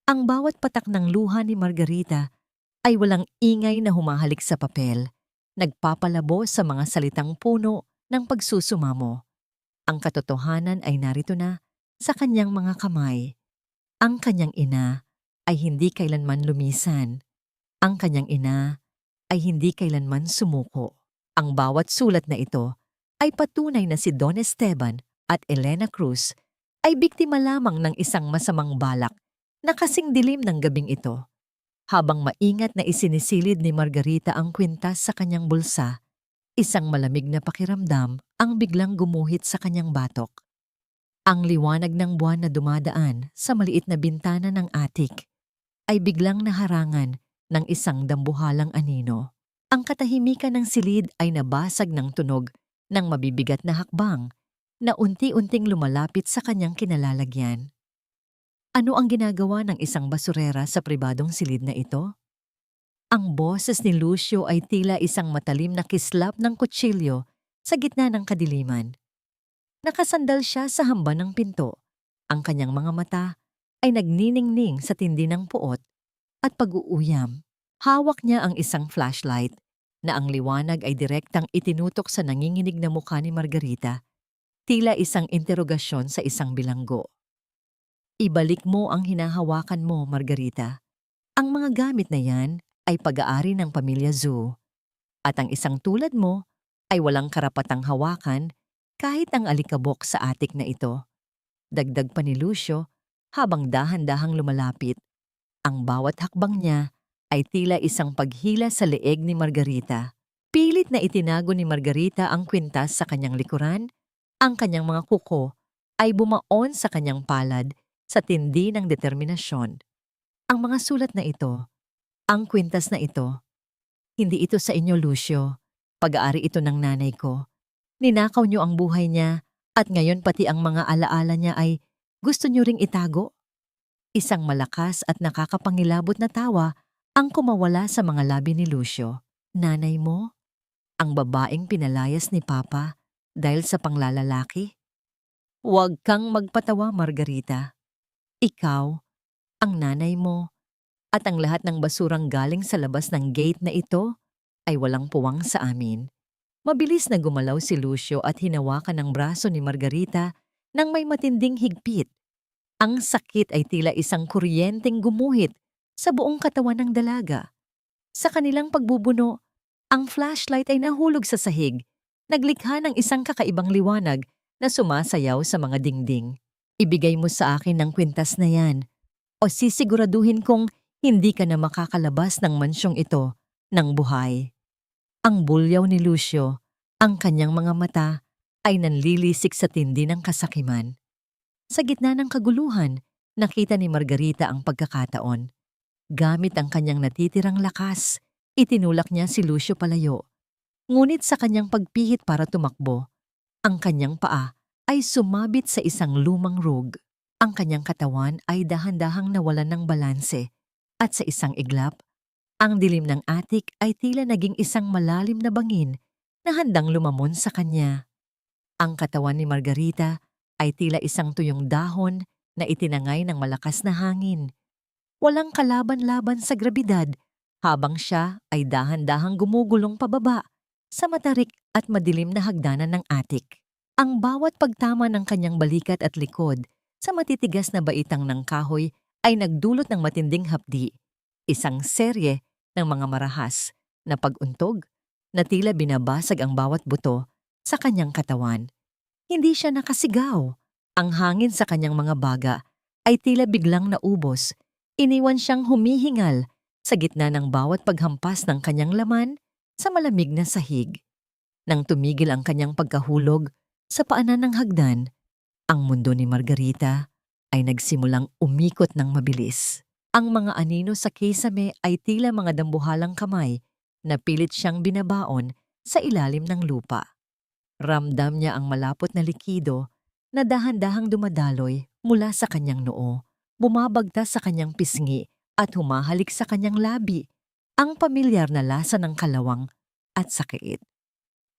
Ang bawat patak ng luha ni Margarita ay walang ingay na humahalik sa papel, nagpapalabo sa mga salitang puno ng pagsusumamo. Ang katotohanan ay narito na sa kanyang mga kamay. Ang kanyang ina ay hindi kailanman lumisan. Ang kanyang ina ay hindi kailanman sumuko. Ang bawat sulat na ito ay patunay na si Don Esteban at Elena Cruz ay biktima lamang ng isang masamang balak na kasing dilim ng gabing ito. Habang maingat na isinisilid ni Margarita ang kwintas sa kanyang bulsa, isang malamig na pakiramdam ang biglang gumuhit sa kanyang batok. Ang liwanag ng buwan na dumadaan sa maliit na bintana ng atik ay biglang naharangan ng isang dambuhalang anino. Ang katahimikan ng silid ay nabasag ng tunog ng mabibigat na hakbang na unti-unting lumalapit sa kanyang kinalalagyan. Ano ang ginagawa ng isang basurera sa pribadong silid na ito? Ang boses ni Lucio ay tila isang matalim na kislap ng kutsilyo sa gitna ng kadiliman. Nakasandal siya sa hamba ng pinto. Ang kanyang mga mata ay nagniningning sa tindi ng puot at pag-uuyam. Hawak niya ang isang flashlight na ang liwanag ay direktang itinutok sa nanginginig na mukha ni Margarita, tila isang interogasyon sa isang bilanggo. Ibalik mo ang hinahawakan mo, Margarita. Ang mga gamit na yan ay pag-aari ng pamilya Zhu. At ang isang tulad mo ay walang karapatang hawakan kahit ang alikabok sa atik na ito. Dagdag pa ni Lucio habang dahan-dahang lumalapit. Ang bawat hakbang niya ay tila isang paghila sa leeg ni Margarita. Pilit na itinago ni Margarita ang kwintas sa kanyang likuran. Ang kanyang mga kuko ay bumaon sa kanyang palad sa tindi ng determinasyon. Ang mga sulat na ito, ang kwintas na ito, hindi ito sa inyo, Lucio. Pag-aari ito ng nanay ko. Ninakaw niyo ang buhay niya at ngayon pati ang mga alaala niya ay gusto niyo ring itago. Isang malakas at nakakapangilabot na tawa ang kumawala sa mga labi ni Lucio. Nanay mo? Ang babaeng pinalayas ni Papa dahil sa panglalalaki? Huwag kang magpatawa, Margarita. Ikaw, ang nanay mo, at ang lahat ng basurang galing sa labas ng gate na ito ay walang puwang sa amin. Mabilis na gumalaw si Lucio at hinawakan ang braso ni Margarita nang may matinding higpit. Ang sakit ay tila isang kuryenteng gumuhit sa buong katawan ng dalaga. Sa kanilang pagbubuno, ang flashlight ay nahulog sa sahig, naglikha ng isang kakaibang liwanag na sumasayaw sa mga dingding. Ibigay mo sa akin ang kwintas na yan o sisiguraduhin kong hindi ka na makakalabas ng mansyong ito ng buhay. Ang bulyaw ni Lucio, ang kanyang mga mata ay nanlilisik sa tindi ng kasakiman. Sa gitna ng kaguluhan, nakita ni Margarita ang pagkakataon. Gamit ang kanyang natitirang lakas, itinulak niya si Lucio palayo. Ngunit sa kanyang pagpihit para tumakbo, ang kanyang paa ay sumabit sa isang lumang rug. Ang kanyang katawan ay dahan-dahang nawalan ng balanse at sa isang iglap, ang dilim ng atik ay tila naging isang malalim na bangin na handang lumamon sa kanya. Ang katawan ni Margarita ay tila isang tuyong dahon na itinangay ng malakas na hangin. Walang kalaban-laban sa grabidad habang siya ay dahan-dahang gumugulong pababa sa matarik at madilim na hagdanan ng atik. Ang bawat pagtama ng kanyang balikat at likod sa matitigas na baitang ng kahoy ay nagdulot ng matinding hapdi, isang serye ng mga marahas na pag-untog na tila binabasag ang bawat buto sa kanyang katawan. Hindi siya nakasigaw. Ang hangin sa kanyang mga baga ay tila biglang naubos. Iniwan siyang humihingal sa gitna ng bawat paghampas ng kanyang laman sa malamig na sahig. Nang tumigil ang kanyang pagkahulog, Sa paanan ng hagdan, ang mundo ni Margarita ay nagsimulang umikot ng mabilis. Ang mga anino sa kisame ay tila mga dambuhalang kamay na pilit siyang binabaon sa ilalim ng lupa. Ramdam niya ang malapot na likido na dahan-dahang dumadaloy mula sa kanyang noo, bumabagtas sa kanyang pisngi at humahalik sa kanyang labi, ang pamilyar na lasa ng kalawang at sakit.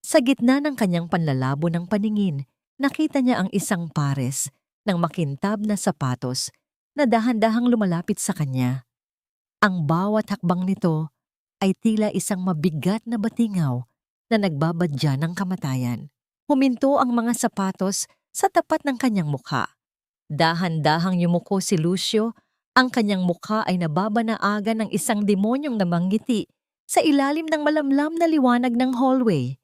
Sa gitna ng kanyang panlalabo ng paningin, nakita niya ang isang pares ng makintab na sapatos na dahan-dahang lumalapit sa kanya. Ang bawat hakbang nito ay tila isang mabigat na batingaw na nagbabadya ng kamatayan. Huminto ang mga sapatos sa tapat ng kanyang mukha. Dahan-dahang yumuko si Lucio, ang kanyang mukha ay nababanaagan ng isang demonyong namanggiti sa ilalim ng malamlam na liwanag ng hallway.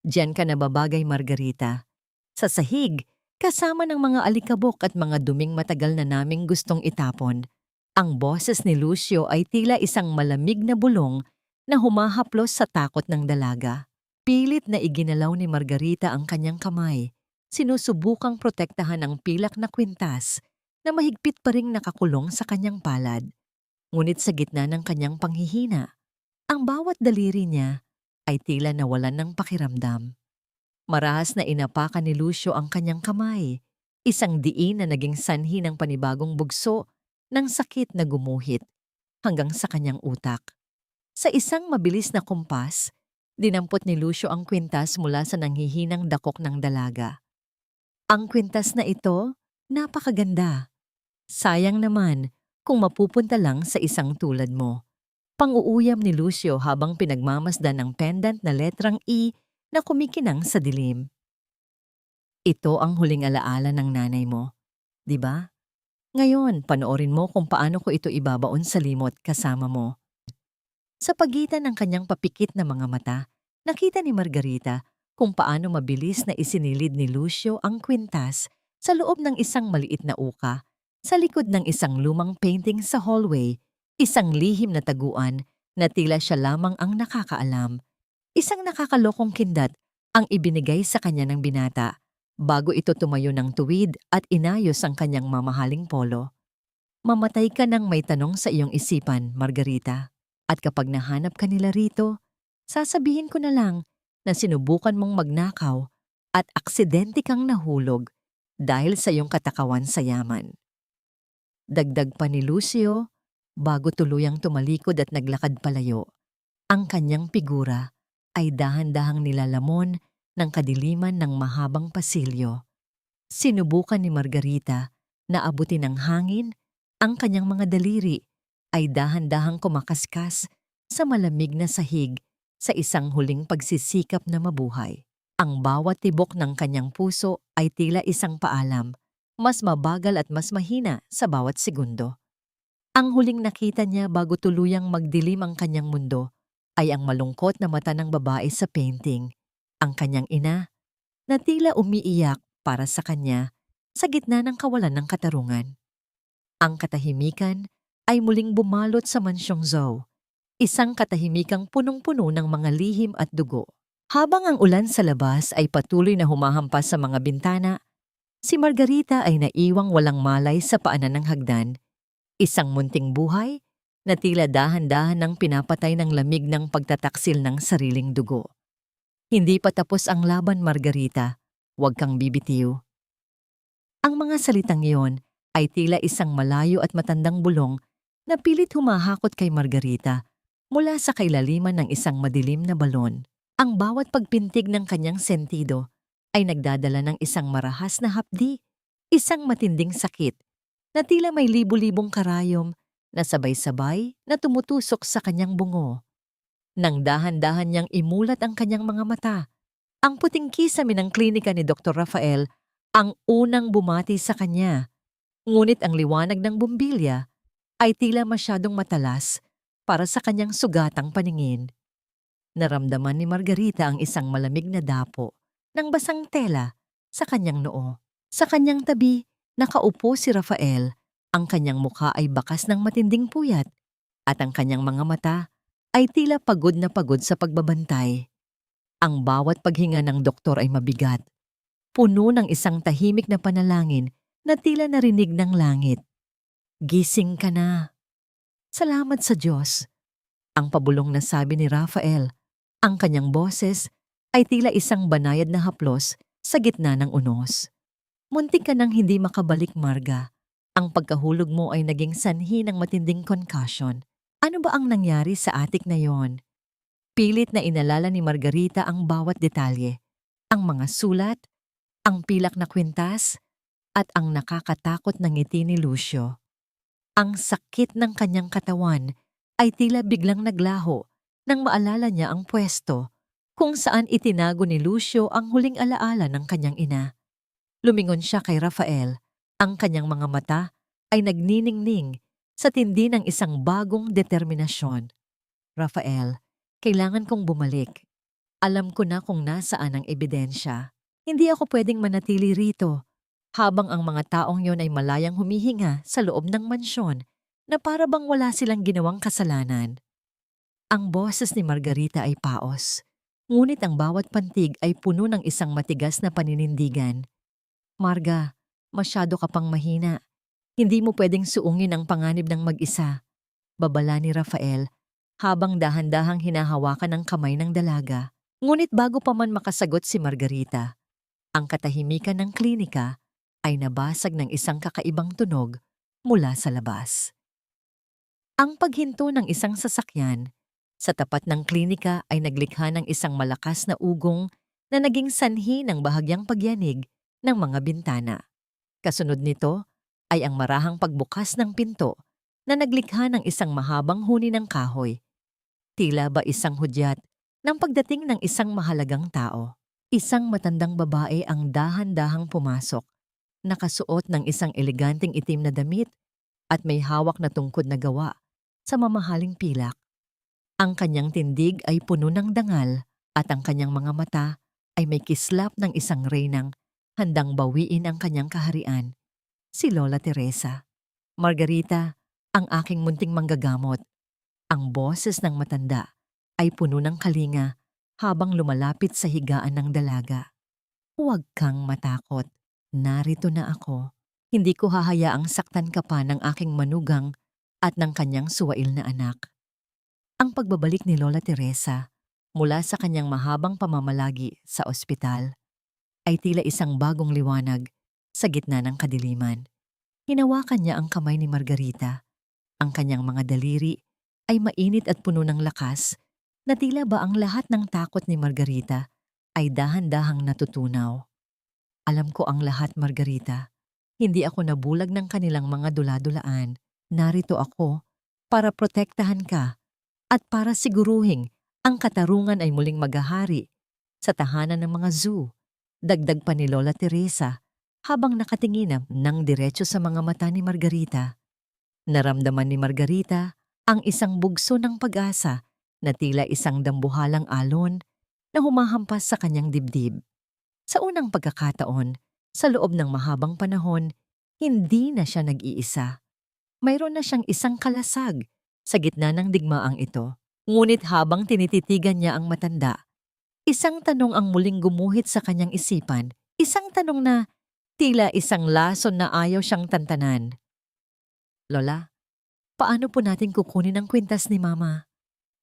Diyan ka nababagay, Margarita. Sa sahig, kasama ng mga alikabok at mga duming matagal na naming gustong itapon. Ang boses ni Lucio ay tila isang malamig na bulong na humahaplos sa takot ng dalaga. Pilit na iginalaw ni Margarita ang kanyang kamay, sinusubukang protektahan ang pilak na kwintas na mahigpit pa ring nakakulong sa kanyang palad. Ngunit sa gitna ng kanyang panghihina, ang bawat daliri niya ay tila nawalan ng pakiramdam. Marahas na inapakan ni Lucio ang kanyang kamay, isang diin na naging sanhi ng panibagong bugso ng sakit na gumuhit hanggang sa kanyang utak. Sa isang mabilis na kumpas, dinampot ni Lucio ang kwintas mula sa nanghihinang dakok ng dalaga. Ang kwintas na ito, napakaganda. Sayang naman kung mapupunta lang sa isang tulad mo. Pang-uuyam ni Lucio habang pinagmamasdan ng pendant na letrang E na kumikinang sa dilim. Ito ang huling alaala ng nanay mo, di ba? Ngayon, panoorin mo kung paano ko ito ibabaon sa limot kasama mo. Sa pagitan ng kanyang papikit na mga mata, nakita ni Margarita kung paano mabilis na isinilid ni Lucio ang kwintas sa loob ng isang maliit na uka, sa likod ng isang lumang painting sa hallway, isang lihim na taguan na tila siya lamang ang nakakaalam. Isang nakakalokong kindat ang ibinigay sa kanya ng binata bago ito tumayo ng tuwid at inayos ang kanyang mamahaling polo. Mamatay ka nang may tanong sa iyong isipan, Margarita. At kapag nahanap ka nila rito, sasabihin ko na lang na sinubukan mong magnakaw at aksidente kang nahulog dahil sa iyong katakawan sa yaman. Dagdag pa ni Lucio, bago tuluyang tumalikod at naglakad palayo, ang kanyang figura ay dahan-dahang nilalamon ng kadiliman ng mahabang pasilyo. Sinubukan ni Margarita na abutin ng hangin, ang kanyang mga daliri ay dahan-dahang kumakaskas sa malamig na sahig sa isang huling pagsisikap na mabuhay. Ang bawat tibok ng kanyang puso ay tila isang paalam, mas mabagal at mas mahina sa bawat segundo. Ang huling nakita niya bago tuluyang magdilim ang kanyang mundo ay ang malungkot na mata ng babae sa painting, ang kanyang ina, na tila umiiyak para sa kanya sa gitna ng kawalan ng katarungan. Ang katahimikan ay muling bumalot sa mansyong Zhou, isang katahimikang punong-puno ng mga lihim at dugo. Habang ang ulan sa labas ay patuloy na humahampas sa mga bintana, si Margarita ay naiwang walang malay sa paanan ng hagdan, isang munting buhay na tila dahan-dahan ng pinapatay ng lamig ng pagtataksil ng sariling dugo. Hindi pa tapos ang laban, Margarita. Huwag kang bibitiw. Ang mga salitang iyon ay tila isang malayo at matandang bulong na pilit humahakot kay Margarita mula sa kailaliman ng isang madilim na balon. Ang bawat pagpintig ng kanyang sentido ay nagdadala ng isang marahas na hapdi, isang matinding sakit na tila may libu-libong karayom na sabay-sabay na tumutusok sa kanyang bungo. Nang dahan-dahan niyang imulat ang kanyang mga mata, ang puting kisame ng klinika ni Dr. Rafael ang unang bumati sa kanya. Ngunit ang liwanag ng bumbilya ay tila masyadong matalas para sa kanyang sugatang paningin. Naramdaman ni Margarita ang isang malamig na dapo ng basang tela sa kanyang noo. Sa kanyang tabi, nakaupo si Rafael. Ang kanyang mukha ay bakas ng matinding puyat at ang kanyang mga mata ay tila pagod na pagod sa pagbabantay. Ang bawat paghinga ng doktor ay mabigat. puno ng isang tahimik na panalangin na tila narinig ng langit. Gising ka na. Salamat sa Diyos. Ang pabulong na sabi ni Rafael. Ang kanyang boses ay tila isang banayad na haplos sa gitna ng unos. Muntik ka nang hindi makabalik, Marga. Ang pagkahulog mo ay naging sanhi ng matinding concussion. Ano ba ang nangyari sa atik na yon? Pilit na inalala ni Margarita ang bawat detalye. Ang mga sulat, ang pilak na kwintas, at ang nakakatakot na ngiti ni Lucio. Ang sakit ng kanyang katawan ay tila biglang naglaho nang maalala niya ang pwesto kung saan itinago ni Lucio ang huling alaala ng kanyang ina. Lumingon siya kay Rafael. Ang kanyang mga mata ay nagniningning sa tindi ng isang bagong determinasyon. Rafael, kailangan kong bumalik. Alam ko na kung nasaan ang ebidensya. Hindi ako pwedeng manatili rito habang ang mga taong yon ay malayang humihinga sa loob ng mansyon na para bang wala silang ginawang kasalanan. Ang boses ni Margarita ay paos, ngunit ang bawat pantig ay puno ng isang matigas na paninindigan. Marga, masyado ka pang mahina. Hindi mo pwedeng suungin ang panganib ng mag-isa. Babala ni Rafael habang dahan-dahang hinahawakan ang kamay ng dalaga. Ngunit bago pa man makasagot si Margarita, ang katahimikan ng klinika ay nabasag ng isang kakaibang tunog mula sa labas. Ang paghinto ng isang sasakyan sa tapat ng klinika ay naglikha ng isang malakas na ugong na naging sanhi ng bahagyang pagyanig ng mga bintana. Kasunod nito ay ang marahang pagbukas ng pinto na naglikha ng isang mahabang huni ng kahoy. Tila ba isang hudyat ng pagdating ng isang mahalagang tao. Isang matandang babae ang dahan-dahang pumasok, nakasuot ng isang eleganteng itim na damit at may hawak na tungkod na gawa sa mamahaling pilak. Ang kanyang tindig ay puno ng dangal at ang kanyang mga mata ay may kislap ng isang reynang handang bawiin ang kanyang kaharian. Si Lola Teresa. Margarita, ang aking munting manggagamot. Ang boses ng matanda ay puno ng kalinga habang lumalapit sa higaan ng dalaga. Huwag kang matakot. Narito na ako. Hindi ko hahayaang saktan ka pa ng aking manugang at ng kanyang suwail na anak. Ang pagbabalik ni Lola Teresa mula sa kanyang mahabang pamamalagi sa ospital ay tila isang bagong liwanag sa gitna ng kadiliman. Hinawakan niya ang kamay ni Margarita. Ang kanyang mga daliri ay mainit at puno ng lakas na tila ba ang lahat ng takot ni Margarita ay dahan-dahang natutunaw. Alam ko ang lahat, Margarita. Hindi ako nabulag ng kanilang mga dula-dulaan. Narito ako para protektahan ka at para siguruhing ang katarungan ay muling maghahari sa tahanan ng mga zoo. Dagdag pa ni Lola Teresa habang nakatingin ng diretso sa mga mata ni Margarita. Naramdaman ni Margarita ang isang bugso ng pag-asa na tila isang dambuhalang alon na humahampas sa kanyang dibdib. Sa unang pagkakataon, sa loob ng mahabang panahon, hindi na siya nag-iisa. Mayroon na siyang isang kalasag sa gitna ng digmaang ito. Ngunit habang tinititigan niya ang matanda, isang tanong ang muling gumuhit sa kanyang isipan. Isang tanong na tila isang lason na ayaw siyang tantanan. Lola, paano po natin kukunin ang kwintas ni Mama?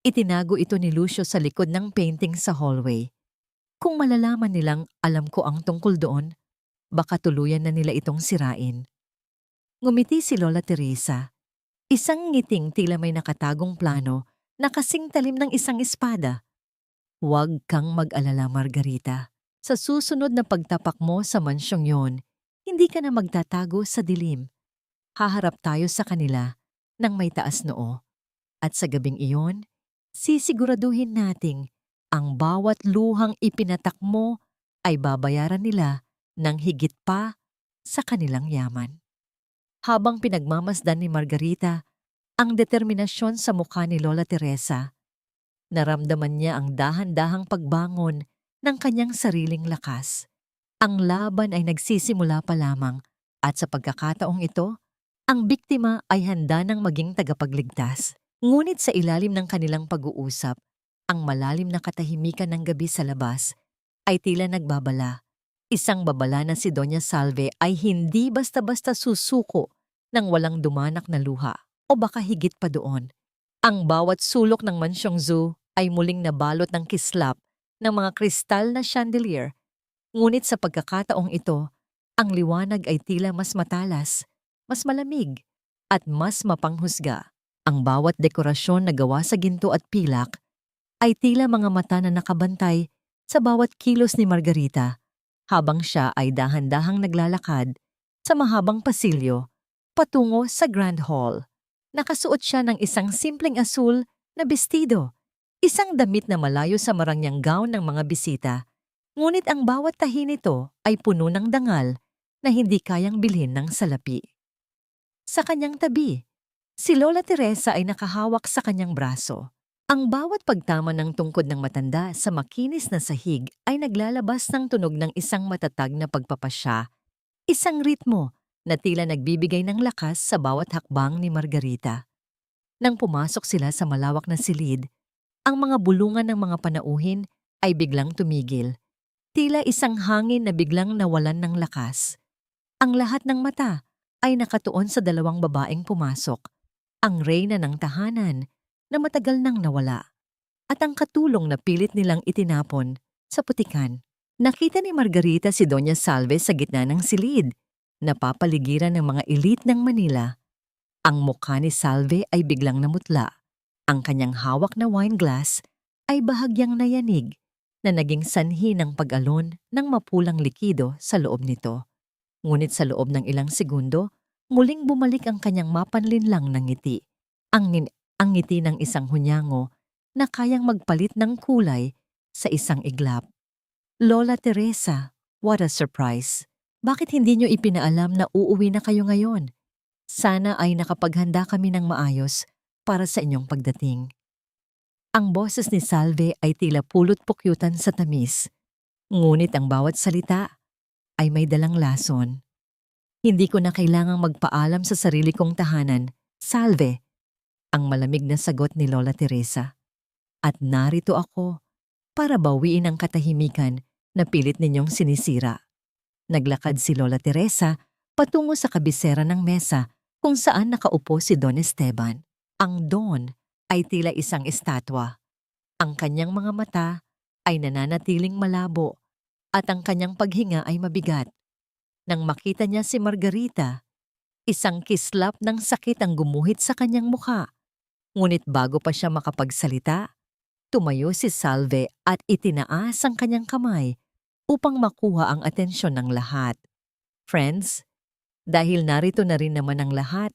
Itinago ito ni Lucio sa likod ng painting sa hallway. Kung malalaman nilang alam ko ang tungkol doon, baka tuluyan na nila itong sirain. Ngumiti si Lola Teresa. Isang ngiting tila may nakatagong plano na kasing talim ng isang espada. Huwag kang mag-alala, Margarita. Sa susunod na pagtapak mo sa mansyong yon, hindi ka na magtatago sa dilim. Haharap tayo sa kanila ng may taas noo. At sa gabing iyon, sisiguraduhin nating ang bawat luhang ipinatak mo ay babayaran nila ng higit pa sa kanilang yaman. Habang pinagmamasdan ni Margarita ang determinasyon sa mukha ni Lola Teresa, naramdaman niya ang dahan-dahang pagbangon ng kanyang sariling lakas. Ang laban ay nagsisimula pa lamang at sa pagkakataong ito, ang biktima ay handa ng maging tagapagligtas. Ngunit sa ilalim ng kanilang pag-uusap, ang malalim na katahimikan ng gabi sa labas ay tila nagbabala. Isang babala na si Doña Salve ay hindi basta-basta susuko ng walang dumanak na luha o baka higit pa doon. Ang bawat sulok ng mansyong zoo ay muling nabalot ng kislap ng mga kristal na chandelier, ngunit sa pagkakataong ito, ang liwanag ay tila mas matalas, mas malamig, at mas mapanghusga. Ang bawat dekorasyon na gawa sa ginto at pilak ay tila mga mata na nakabantay sa bawat kilos ni Margarita habang siya ay dahan-dahang naglalakad sa mahabang pasilyo patungo sa Grand Hall. Nakasuot siya ng isang simpleng asul na bestido, isang damit na malayo sa marangyang gown ng mga bisita, ngunit ang bawat tahi nito ay puno ng dangal na hindi kayang bilhin ng salapi. Sa kanyang tabi, si Lola Teresa ay nakahawak sa kanyang braso. Ang bawat pagtama ng tungkod ng matanda sa makinis na sahig ay naglalabas ng tunog ng isang matatag na pagpapasya, isang ritmo na tila nagbibigay ng lakas sa bawat hakbang ni Margarita. Nang pumasok sila sa malawak na silid, ang mga bulungan ng mga panauhin ay biglang tumigil, tila isang hangin na biglang nawalan ng lakas. Ang lahat ng mata ay nakatuon sa dalawang babaeng pumasok, ang reyna ng tahanan na matagal nang nawala, at ang katulong na pilit nilang itinapon sa putikan. Nakita ni Margarita si Doña Salve sa gitna ng silid, napapaligiran ng mga elite ng Manila. Ang mukha ni Salve ay biglang namutla. Ang kanyang hawak na wine glass ay bahagyang nayanig na naging sanhi ng pag-alon ng mapulang likido sa loob nito. Ngunit sa loob ng ilang segundo, muling bumalik ang kanyang mapanlinlang na ngiti. Ang ngiti ng isang hunyango na kayang magpalit ng kulay sa isang iglap. Lola Teresa, what a surprise! Bakit hindi niyo ipinaalam na uuwi na kayo ngayon? Sana ay nakapaghanda kami ng maayos para sa inyong pagdating. Ang boses ni Salve ay tila pulot-pukyutan sa tamis, ngunit ang bawat salita ay may dalang lason. Hindi ko na kailangang magpaalam sa sarili kong tahanan, Salve, ang malamig na sagot ni Lola Teresa. At narito ako para bawiin ang katahimikan na pilit ninyong sinisira. Naglakad si Lola Teresa patungo sa kabisera ng mesa kung saan nakaupo si Don Esteban. Ang Don ay tila isang estatwa. Ang kanyang mga mata ay nananatiling malabo at ang kanyang paghinga ay mabigat. Nang makita niya si Margarita, isang kislap ng sakit ang gumuhit sa kanyang mukha. Ngunit bago pa siya makapagsalita, tumayo si Salve at itinaas ang kanyang kamay upang makuha ang atensyon ng lahat. Friends, dahil narito na rin naman ang lahat,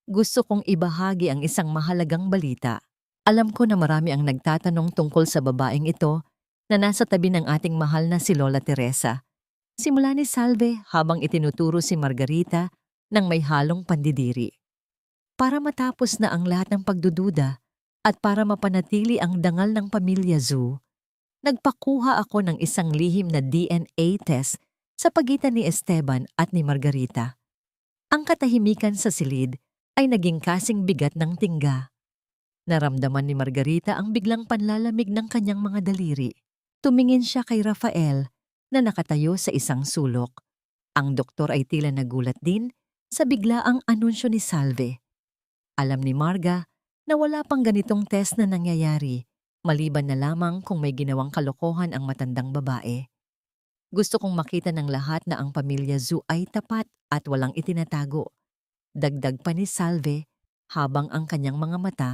gusto kong ibahagi ang isang mahalagang balita. Alam ko na marami ang nagtatanong tungkol sa babaeng ito na nasa tabi ng ating mahal na si Lola Teresa. Simula ni Salve habang itinuturo si Margarita ng may halong pandidiri. Para matapos na ang lahat ng pagdududa at para mapanatili ang dangal ng pamilya Zhu, nagpakuha ako ng isang lihim na DNA test sa pagitan ni Esteban at ni Margarita. Ang katahimikan sa silid ay naging kasing bigat ng tingga. Naramdaman ni Margarita ang biglang panlalamig ng kanyang mga daliri. Tumingin siya kay Rafael na nakatayo sa isang sulok. Ang doktor ay tila nagulat din sa biglaang anunsyo ni Salve. Alam ni Marga na wala pang ganitong test na nangyayari, maliban na lamang kung may ginawang kalokohan ang matandang babae. Gusto kong makita ng lahat na ang pamilya Zhu ay tapat at walang itinatago. Dagdag pa ni Salve habang ang kanyang mga mata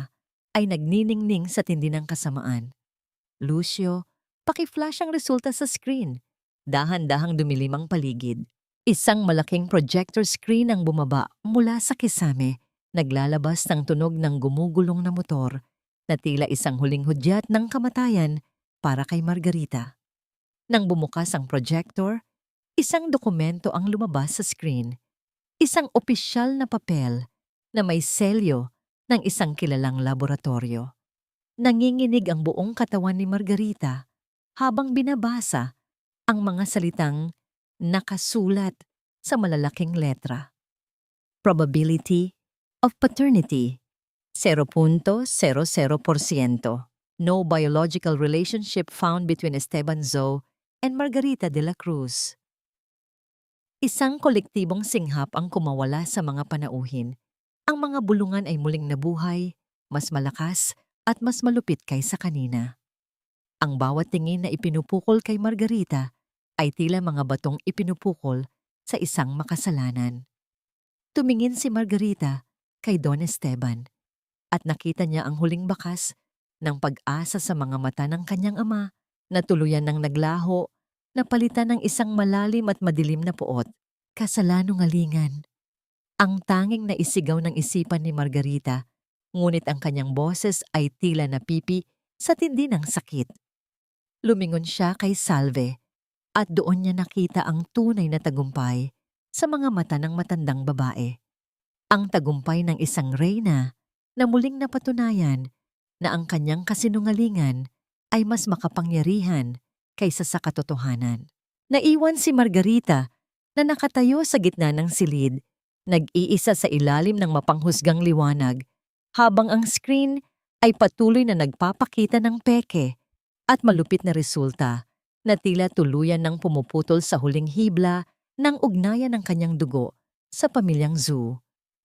ay nagniningning sa tindi ng kasamaan. Lucio, paki-flash ang resulta sa screen. Dahan-dahang dumilim ang paligid. Isang malaking projector screen ang bumaba mula sa kisame. Naglalabas ng tunog ng gumugulong na motor na tila isang huling hudyat ng kamatayan para kay Margarita. Nang bumukas ang projector, isang dokumento ang lumabas sa screen. Isang opisyal na papel na may selyo ng isang kilalang laboratorio. Nanginginig ang buong katawan ni Margarita habang binabasa ang mga salitang nakasulat sa malalaking letra. Probability of paternity, 0.00%. No biological relationship found between Esteban Zhou and Margarita de la Cruz. Isang kolektibong singhap ang kumawala sa mga panauhin. Ang mga bulungan ay muling nabuhay, mas malakas at mas malupit kaysa kanina. Ang bawat tingin na ipinupukol kay Margarita ay tila mga batong ipinupukol sa isang makasalanan. Tumingin si Margarita kay Don Esteban at nakita niya ang huling bakas ng pag-asa sa mga mata ng kanyang ama na tuluyan ng naglaho na palitan ng isang malalim at madilim na puot. Kasalanungalingan. Ang tanging naisigaw ng isipan ni Margarita, ngunit ang kanyang boses ay tila napipi sa tindi ng sakit. Lumingon siya kay Salve at doon niya nakita ang tunay na tagumpay sa mga mata ng matandang babae. Ang tagumpay ng isang reyna na muling napatunayan na ang kanyang kasinungalingan ay mas makapangyarihan kaysa sa katotohanan. Naiwan si Margarita na nakatayo sa gitna ng silid, nag-iisa sa ilalim ng mapanghusgang liwanag, habang ang screen ay patuloy na nagpapakita ng peke at malupit na resulta na tila tuluyan ng pumuputol sa huling hibla ng ugnayan ng kanyang dugo sa pamilyang Zhu.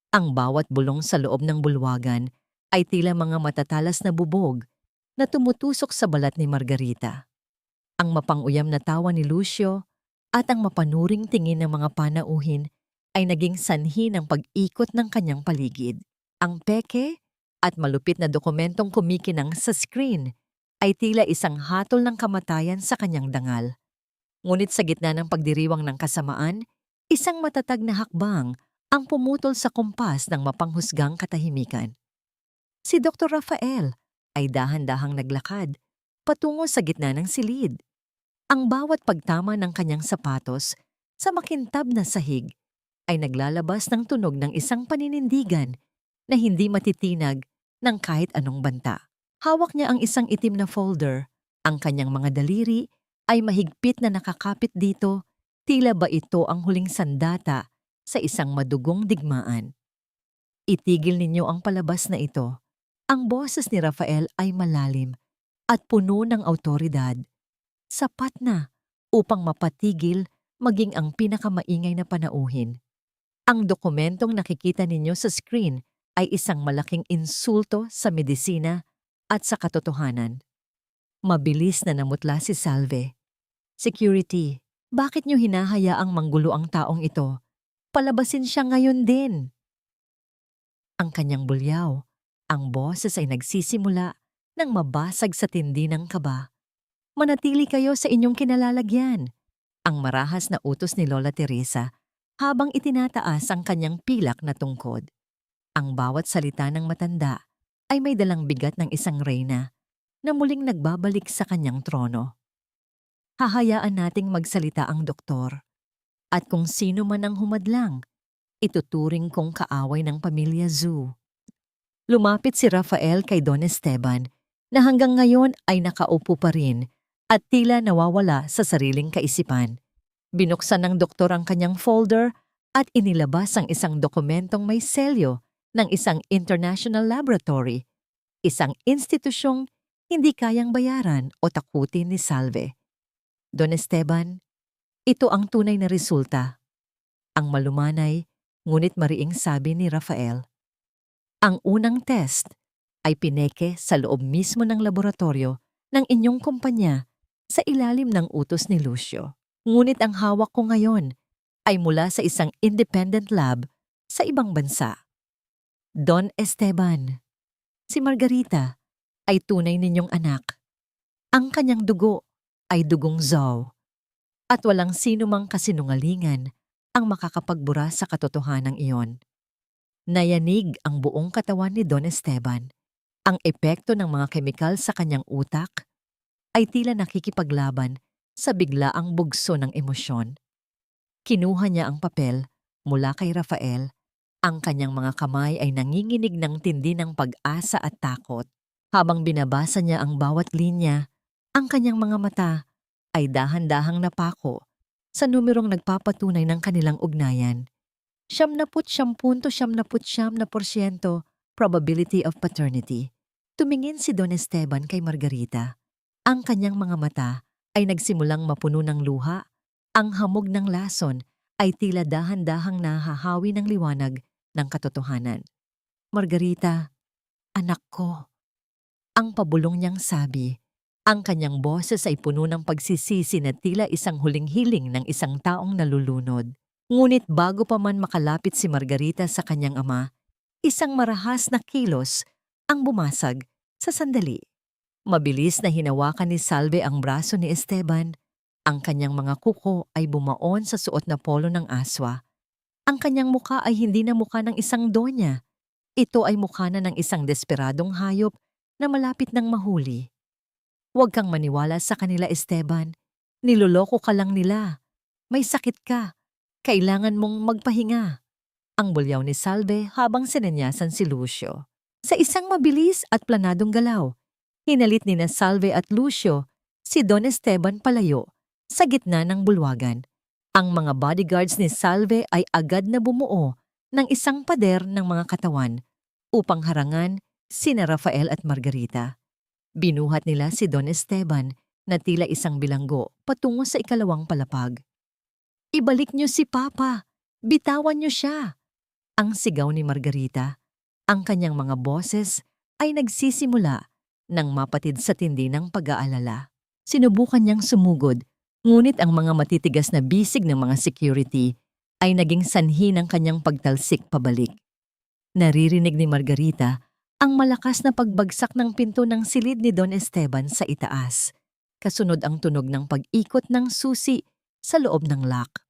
Ang bawat bulong sa loob ng bulwagan ay tila mga matatalas na bubog na tumutusok sa balat ni Margarita. Ang mapanguyam na tawa ni Lucio at ang mapanuring tingin ng mga panauhin ay naging sanhi ng pag-ikot ng kanyang paligid. Ang peke at malupit na dokumentong kumikinang sa screen ay tila isang hatol ng kamatayan sa kanyang dangal. Ngunit sa gitna ng pagdiriwang ng kasamaan, isang matatag na hakbang ang pumutol sa kumpas ng mapanghusgang katahimikan. Si Dr. Rafael ay dahan-dahang naglakad patungo sa gitna ng silid. Ang bawat pagtama ng kanyang sapatos sa makintab na sahig ay naglalabas ng tunog ng isang paninindigan na hindi matitinag ng kahit anong banta. Hawak niya ang isang itim na folder. Ang kanyang mga daliri ay mahigpit na nakakapit dito, tila ba ito ang huling sandata sa isang madugong digmaan. Itigil ninyo ang palabas na ito. Ang boses ni Rafael ay malalim at puno ng awtoridad. Sapat na upang mapatigil maging ang pinakamaingay na panauhin. Ang dokumentong nakikita ninyo sa screen ay isang malaking insulto sa medisina at sa katotohanan. Mabilis na namutla si Salve. Security, bakit niyo hinahayaang manggulo ang taong ito? Palabasin siya ngayon din. Ang kanyang bulyaw, ang boses ay nagsisimula nang mabasag sa tindi ng kaba. Manatili kayo sa inyong kinalalagyan. Ang marahas na utos ni Lola Teresa habang itinataas ang kanyang pilak na tungkod. Ang bawat salita ng matanda ay may dalang bigat ng isang reyna na muling nagbabalik sa kanyang trono. Hahayaan nating magsalita ang doktor. At kung sino man ang humadlang, ituturing kong kaaway ng pamilya Zhu. Lumapit si Rafael kay Don Esteban na hanggang ngayon ay nakaupo pa rin at tila nawawala sa sariling kaisipan. Binuksan ng doktor ang kanyang folder at inilabas ang isang dokumentong may selyo ng isang international laboratory, isang institusyong hindi kayang bayaran o takutin ni Salve. Don Esteban, ito ang tunay na resulta. Ang malumanay, ngunit mariing sabi ni Rafael. Ang unang test ay pineke sa loob mismo ng laboratorio ng inyong kumpanya sa ilalim ng utos ni Lucio. Ngunit ang hawak ko ngayon ay mula sa isang independent lab sa ibang bansa. Don Esteban, si Margarita ay tunay ninyong anak. Ang kanyang dugo ay dugong Zhou. At walang sino mang kasinungalingan ang makakapagbura sa katotohanan iyon. Nayanig ang buong katawan ni Don Esteban. Ang epekto ng mga kemikal sa kanyang utak ay tila nakikipaglaban sa biglaang bugso ng emosyon. Kinuha niya ang papel mula kay Rafael. Ang kanyang mga kamay ay nanginginig ng tindi ng pag-asa at takot. Habang binabasa niya ang bawat linya, ang kanyang mga mata ay dahan-dahang napako sa numerong nagpapatunay ng kanilang ugnayan. 79.79% probability of paternity. Tumingin si Don Esteban kay Margarita. Ang kanyang mga mata ay nagsimulang mapuno ng luha, ang hamog ng lason ay tila dahan-dahang nahahawi ng liwanag ng katotohanan. Margarita, anak ko, ang pabulong niyang sabi. Ang kanyang boses ay puno ng pagsisisi na tila isang huling hiling ng isang taong nalulunod. Ngunit bago pa man makalapit si Margarita sa kanyang ama, isang marahas na kilos ang bumasag sa sandali. Mabilis na hinawakan ni Salve ang braso ni Esteban. Ang kanyang mga kuko ay bumaon sa suot na polo ng aswa. Ang kanyang muka ay hindi na muka ng isang donya. Ito ay mukha na ng isang desperadong hayop na malapit ng mahuli. Huwag kang maniwala sa kanila, Esteban. Niloloko ka lang nila. May sakit ka. Kailangan mong magpahinga. Ang bulyaw ni Salve habang sinanyasan si Lucio. Sa isang mabilis at planadong galaw, hinalit ni na Salve at Lucio si Don Esteban palayo sa gitna ng bulwagan. Ang mga bodyguards ni Salve ay agad na bumuo ng isang pader ng mga katawan upang harangan sina Rafael at Margarita. Binuhat nila si Don Esteban na tila isang bilanggo patungo sa ikalawang palapag. "Ibalik niyo si Papa! Bitawan niyo siya!" Ang sigaw ni Margarita. Ang kanyang mga boses ay nagsisimula nang mapatid sa tindi ng pag-aalala. Sinubukan niyang sumugod, ngunit ang mga matitigas na bisig ng mga security ay naging sanhi ng kanyang pagtalsik pabalik. Naririnig ni Margarita ang malakas na pagbagsak ng pinto ng silid ni Don Esteban sa itaas. Kasunod ang tunog ng pag-ikot ng susi sa loob ng lock.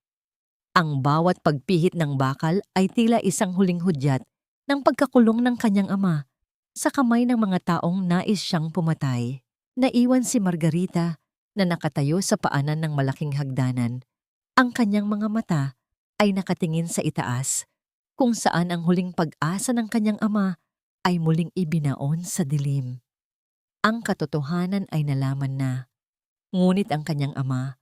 Ang bawat pagpihit ng bakal ay tila isang huling hudyat ng pagkakulong ng kanyang ama sa kamay ng mga taong nais siyang pumatay. Naiwan si Margarita na nakatayo sa paanan ng malaking hagdanan. Ang kanyang mga mata ay nakatingin sa itaas, kung saan ang huling pag-asa ng kanyang ama ay muling ibinaon sa dilim. Ang katotohanan ay nalaman na, ngunit ang kanyang ama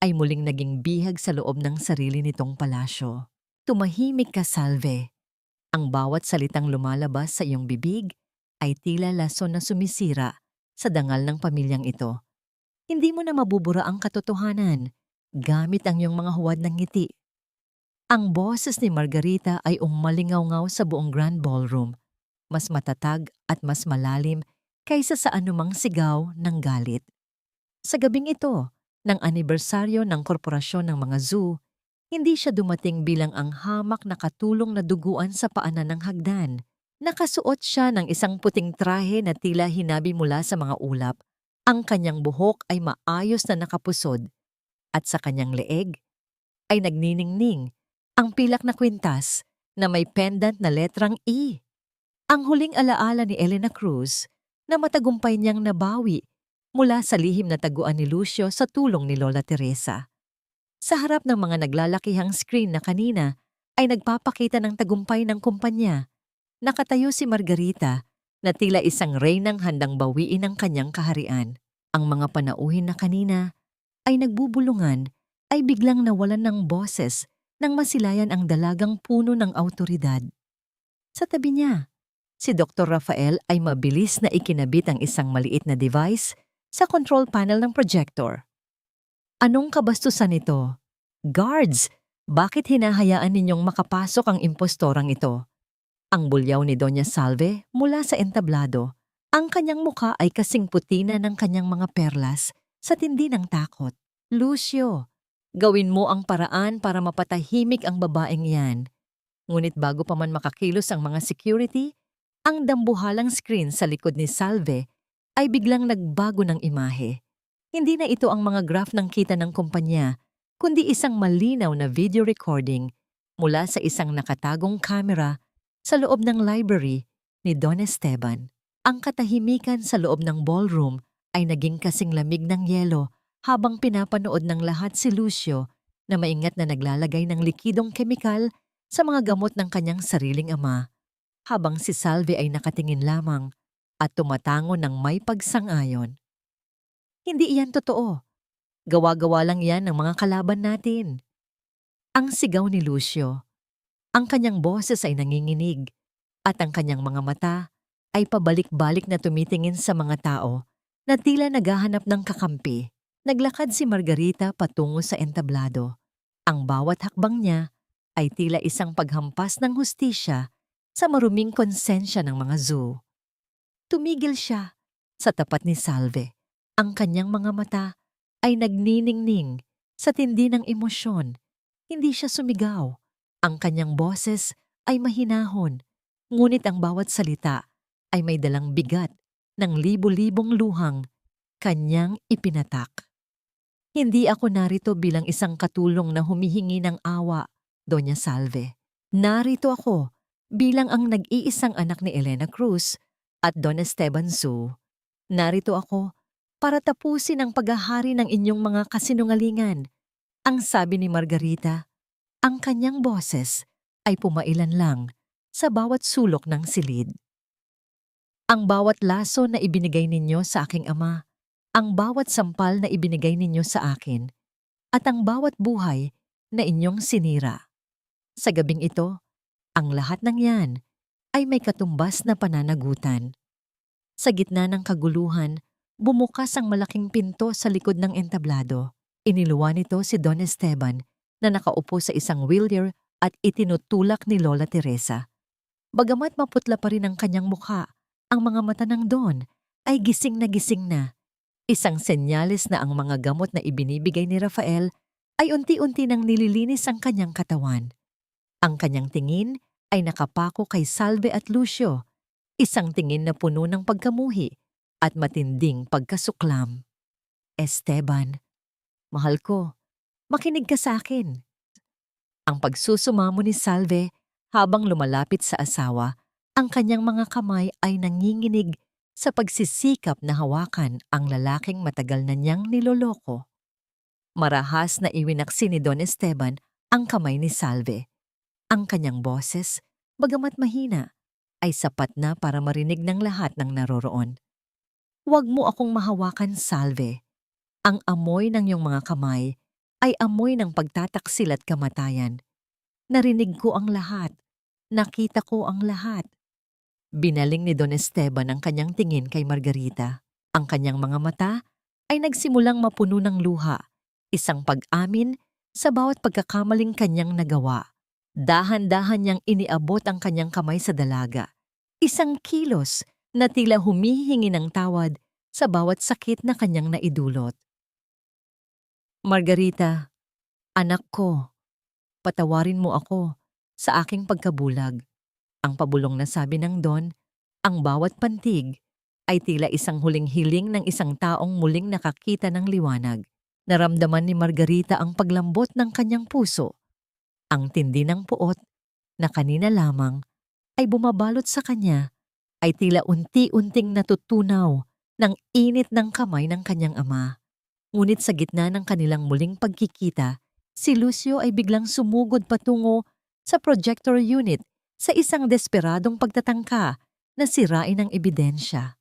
ay muling naging bihag sa loob ng sarili nitong palasyo. Tumahimik ka, Salve. Ang bawat salitang lumalabas sa iyong bibig ay tila lason na sumisira sa dangal ng pamilyang ito. Hindi mo na mabubura ang katotohanan gamit ang iyong mga huwad ng ngiti. Ang boses ni Margarita ay umalingaw-ngaw sa buong grand ballroom, mas matatag at mas malalim kaysa sa anumang sigaw ng galit. Sa gabing ito, ng anibersaryo ng Korporasyon ng mga Zoo, hindi siya dumating bilang ang hamak na katulong na duguan sa paanan ng hagdan. Nakasuot siya ng isang puting trahe na tila hinabi mula sa mga ulap. Ang kanyang buhok ay maayos na nakapusod at sa kanyang leeg ay nagniningning ang pilak na kwintas na may pendant na letrang E. Ang huling alaala ni Elena Cruz na matagumpay niyang nabawi mula sa lihim na taguan ni Lucio sa tulong ni Lola Teresa. Sa harap ng mga naglalakihang screen na kanina ay nagpapakita ng tagumpay ng kumpanya. Nakatayo si Margarita na tila isang reynang handang bawiin ang kanyang kaharian. Ang mga panauhin na kanina ay nagbubulungan ay biglang nawalan ng boses nang masilayan ang dalagang puno ng awtoridad. Sa tabi niya, si Dr. Rafael ay mabilis na ikinabit ang isang maliit na device sa control panel ng projector. Anong kabastusan ito? Guards! Bakit hinahayaan ninyong makapasok ang impostorang ito? Ang bulyaw ni Doña Salve mula sa entablado. Ang kanyang muka ay kasing puti na ng kanyang mga perlas sa tindi ng takot. Lucio, gawin mo ang paraan para mapatahimik ang babaeng yan. Ngunit bago pa man makakilos ang mga security, ang dambuhalang screen sa likod ni Salve ay biglang nagbago ng imahe. Hindi na ito ang mga graph ng kita ng kumpanya, kundi isang malinaw na video recording mula sa isang nakatagong kamera sa loob ng library ni Don Esteban. Ang katahimikan sa loob ng ballroom ay naging kasing lamig ng yelo habang pinapanood ng lahat si Lucio na maingat na naglalagay ng likidong kemikal sa mga gamot ng kanyang sariling ama, habang si Salve ay nakatingin lamang at tumatango ng may pagsang-ayon. Hindi iyan totoo. Gawa-gawa lang yan ng mga kalaban natin. Ang sigaw ni Lucio. Ang kanyang boses ay nanginginig at ang kanyang mga mata ay pabalik-balik na tumitingin sa mga tao na tila naghahanap ng kakampi. Naglakad si Margarita patungo sa entablado. Ang bawat hakbang niya ay tila isang paghampas ng hustisya sa maruming konsensya ng mga zoo. Tumigil siya sa tapat ni Salve. Ang kanyang mga mata ay nagniningning sa tindi ng emosyon. Hindi siya sumigaw. Ang kanyang boses ay mahinahon, ngunit ang bawat salita ay may dalang bigat ng libo-libong luhang kanyang ipinatak. Hindi ako narito bilang isang katulong na humihingi ng awa, Doña Salve. Narito ako bilang ang nag-iisang anak ni Elena Cruz at Don Esteban Su. Narito ako para tapusin ang paghahari ng inyong mga kasinungalingan. Ang sabi ni Margarita, ang kanyang boses ay pumailan lang sa bawat sulok ng silid. Ang bawat laso na ibinigay ninyo sa aking ama, ang bawat sampal na ibinigay ninyo sa akin, at ang bawat buhay na inyong sinira. Sa gabing ito, ang lahat ng yan ay may katumbas na pananagutan. Sa gitna ng kaguluhan, bumukas ang malaking pinto sa likod ng entablado. Iniluwa nito si Don Esteban na nakaupo sa isang wheelchair at itinutulak ni Lola Teresa. Bagamat maputla pa rin ang kanyang mukha, ang mga mata ng Don ay gising na gising na. Isang senyales na ang mga gamot na ibinibigay ni Rafael ay unti-unti nang nililinis ang kanyang katawan. Ang kanyang tingin ay nakapako kay Salve at Lucio, isang tingin na puno ng pagkamuhi at matinding pagkasuklam. Esteban, mahal ko, makinig ka sa akin. Ang pagsusumamo ni Salve habang lumalapit sa asawa, ang kanyang mga kamay ay nanginginig sa pagsisikap na hawakan ang lalaking matagal na niyang niloloko. Marahas na iwinaksi ni Don Esteban ang kamay ni Salve. Ang kanyang boses, bagamat mahina, ay sapat na para marinig ng lahat ng naroroon. Huwag mo akong mahawakan, Salve. Ang amoy ng iyong mga kamay ay amoy ng pagtataksil at kamatayan. Narinig ko ang lahat. Nakita ko ang lahat. Binaling ni Don Esteban ang kanyang tingin kay Margarita. Ang kanyang mga mata ay nagsimulang mapuno ng luha, isang pag-amin sa bawat pagkakamaling kanyang nagawa. Dahan-dahan niyang iniabot ang kanyang kamay sa dalaga. Isang kilos na tila humihingi ng tawad sa bawat sakit na kanyang naidulot. Margarita, anak ko, patawarin mo ako sa aking pagkabulag. Ang pabulong na sabi ng Don, ang bawat pantig ay tila isang huling hiling ng isang taong muling nakakita ng liwanag. Naramdaman ni Margarita ang paglambot ng kanyang puso. Ang tindi ng puot na kanina lamang ay bumabalot sa kanya ay tila unti-unting natutunaw ng init ng kamay ng kanyang ama. Ngunit sa gitna ng kanilang muling pagkikita, si Lucio ay biglang sumugod patungo sa projector unit sa isang desperadong pagtatangka na sirain ang ebidensya.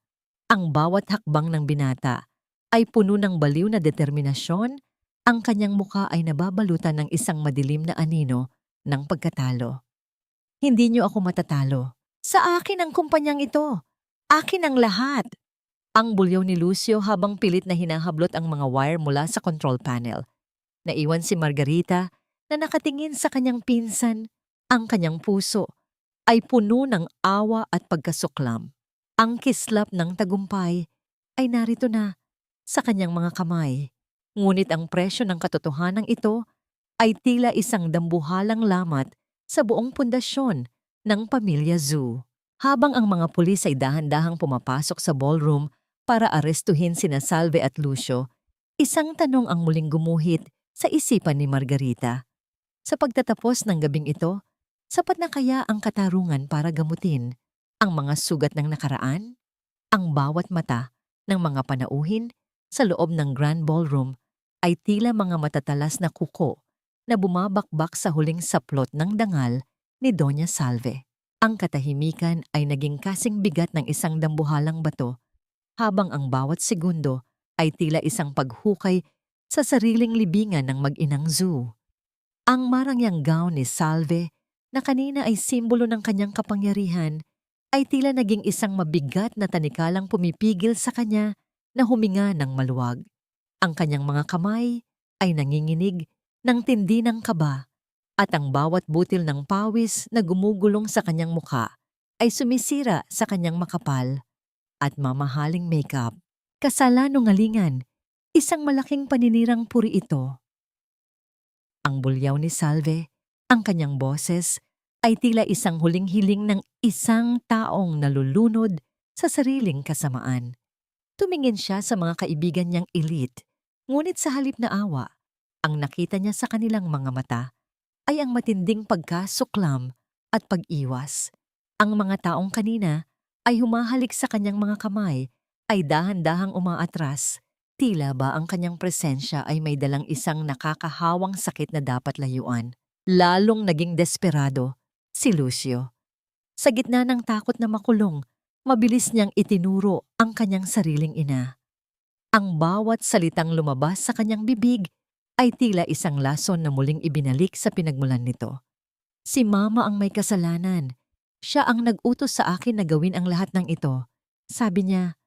Ang bawat hakbang ng binata ay puno ng baliw na determinasyon, ang kanyang mukha ay nababalutan ng isang madilim na anino ng pagkatalo. Hindi niyo ako matatalo. Sa akin ang kumpanyang ito. Akin ang lahat. Ang bulyaw ni Lucio habang pilit na hinahablot ang mga wire mula sa control panel. Naiwan si Margarita na nakatingin sa kanyang pinsan. Ang kanyang puso ay puno ng awa at pagkasuklam. Ang kislap ng tagumpay ay narito na sa kanyang mga kamay. Ngunit ang presyo ng katotohanan ito ay tila isang dambuhalang lamat sa buong pundasyon ng pamilya Zoo. Habang ang mga pulis ay dahan-dahang pumapasok sa ballroom para arestuhin sina Salve at Lucio, isang tanong ang muling gumuhit sa isipan ni Margarita. Sa pagtatapos ng gabing ito, sapat na kaya ang katarungan para gamutin ang mga sugat ng nakaraan? Ang bawat mata ng mga panauhin sa loob ng Grand Ballroom ay tila mga matatalas na kuko na bumabakbak sa huling saplot ng dangal ni Doña Salve. Ang katahimikan ay naging kasing bigat ng isang dambuhalang bato, habang ang bawat segundo ay tila isang paghukay sa sariling libingan ng mag-inang Zoo. Ang marangyang gown ni Salve na kanina ay simbolo ng kanyang kapangyarihan, ay tila naging isang mabigat na tanikalang pumipigil sa kanya na huminga ng maluwag. Ang kanyang mga kamay ay nanginginig ng tindi ng kaba, at ang bawat butil ng pawis na gumugulong sa kanyang mukha ay sumisira sa kanyang makapal at mamahaling makeup. Kasalanungalingan, isang malaking paninirang puri ito. Ang bulyaw ni Salve, ang kanyang boses, ay tila isang huling hiling ng isang taong nalulunod sa sariling kasamaan. Tumingin siya sa mga kaibigan niyang elite, ngunit sa halip na awa, ang nakita niya sa kanilang mga mata ay ang matinding pagkasuklam at pag-iwas. Ang mga taong kanina ay humahalik sa kanyang mga kamay ay dahan-dahang umaatras. Tila ba ang kanyang presensya ay may dalang isang nakakahawang sakit na dapat layuan. Lalong naging desperado si Lucio. Sa gitna ng takot na makulong, mabilis niyang itinuro ang kanyang sariling ina. Ang bawat salitang lumabas sa kanyang bibig ay tila isang lason na muling ibinalik sa pinagmulan nito. Si Mama ang may kasalanan. Siya ang nag-utos sa akin na gawin ang lahat ng ito. Sabi niya,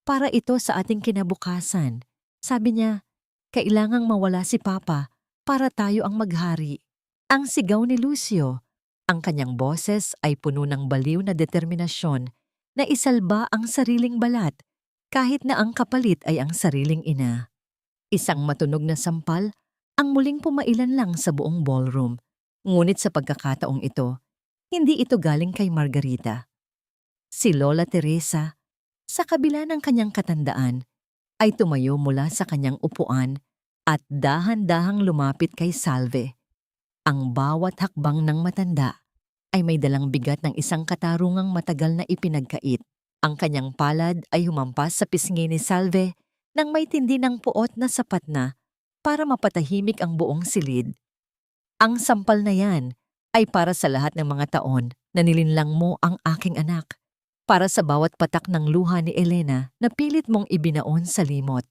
para ito sa ating kinabukasan. Sabi niya, kailangang mawala si Papa para tayo ang maghari. Ang sigaw ni Lucio, ang kanyang boses ay puno ng baliw na determinasyon na isalba ang sariling balat kahit na ang kapalit ay ang sariling ina. Isang matunog na sampal ang muling pumailan lang sa buong ballroom. Ngunit sa pagkakataong ito, hindi ito galing kay Margarita. Si Lola Teresa, sa kabila ng kanyang katandaan, ay tumayo mula sa kanyang upuan at dahan-dahang lumapit kay Salve. Ang bawat hakbang ng matanda ay may dalang bigat ng isang katarungang matagal na ipinagkait. Ang kanyang palad ay humampas sa pisngi ni Salve nang may tindi ng puot na sapat na para mapatahimik ang buong silid. Ang sampal na yan ay para sa lahat ng mga taon na nilinlang mo ang aking anak. Para sa bawat patak ng luha ni Elena na pilit mong ibinaon sa limot.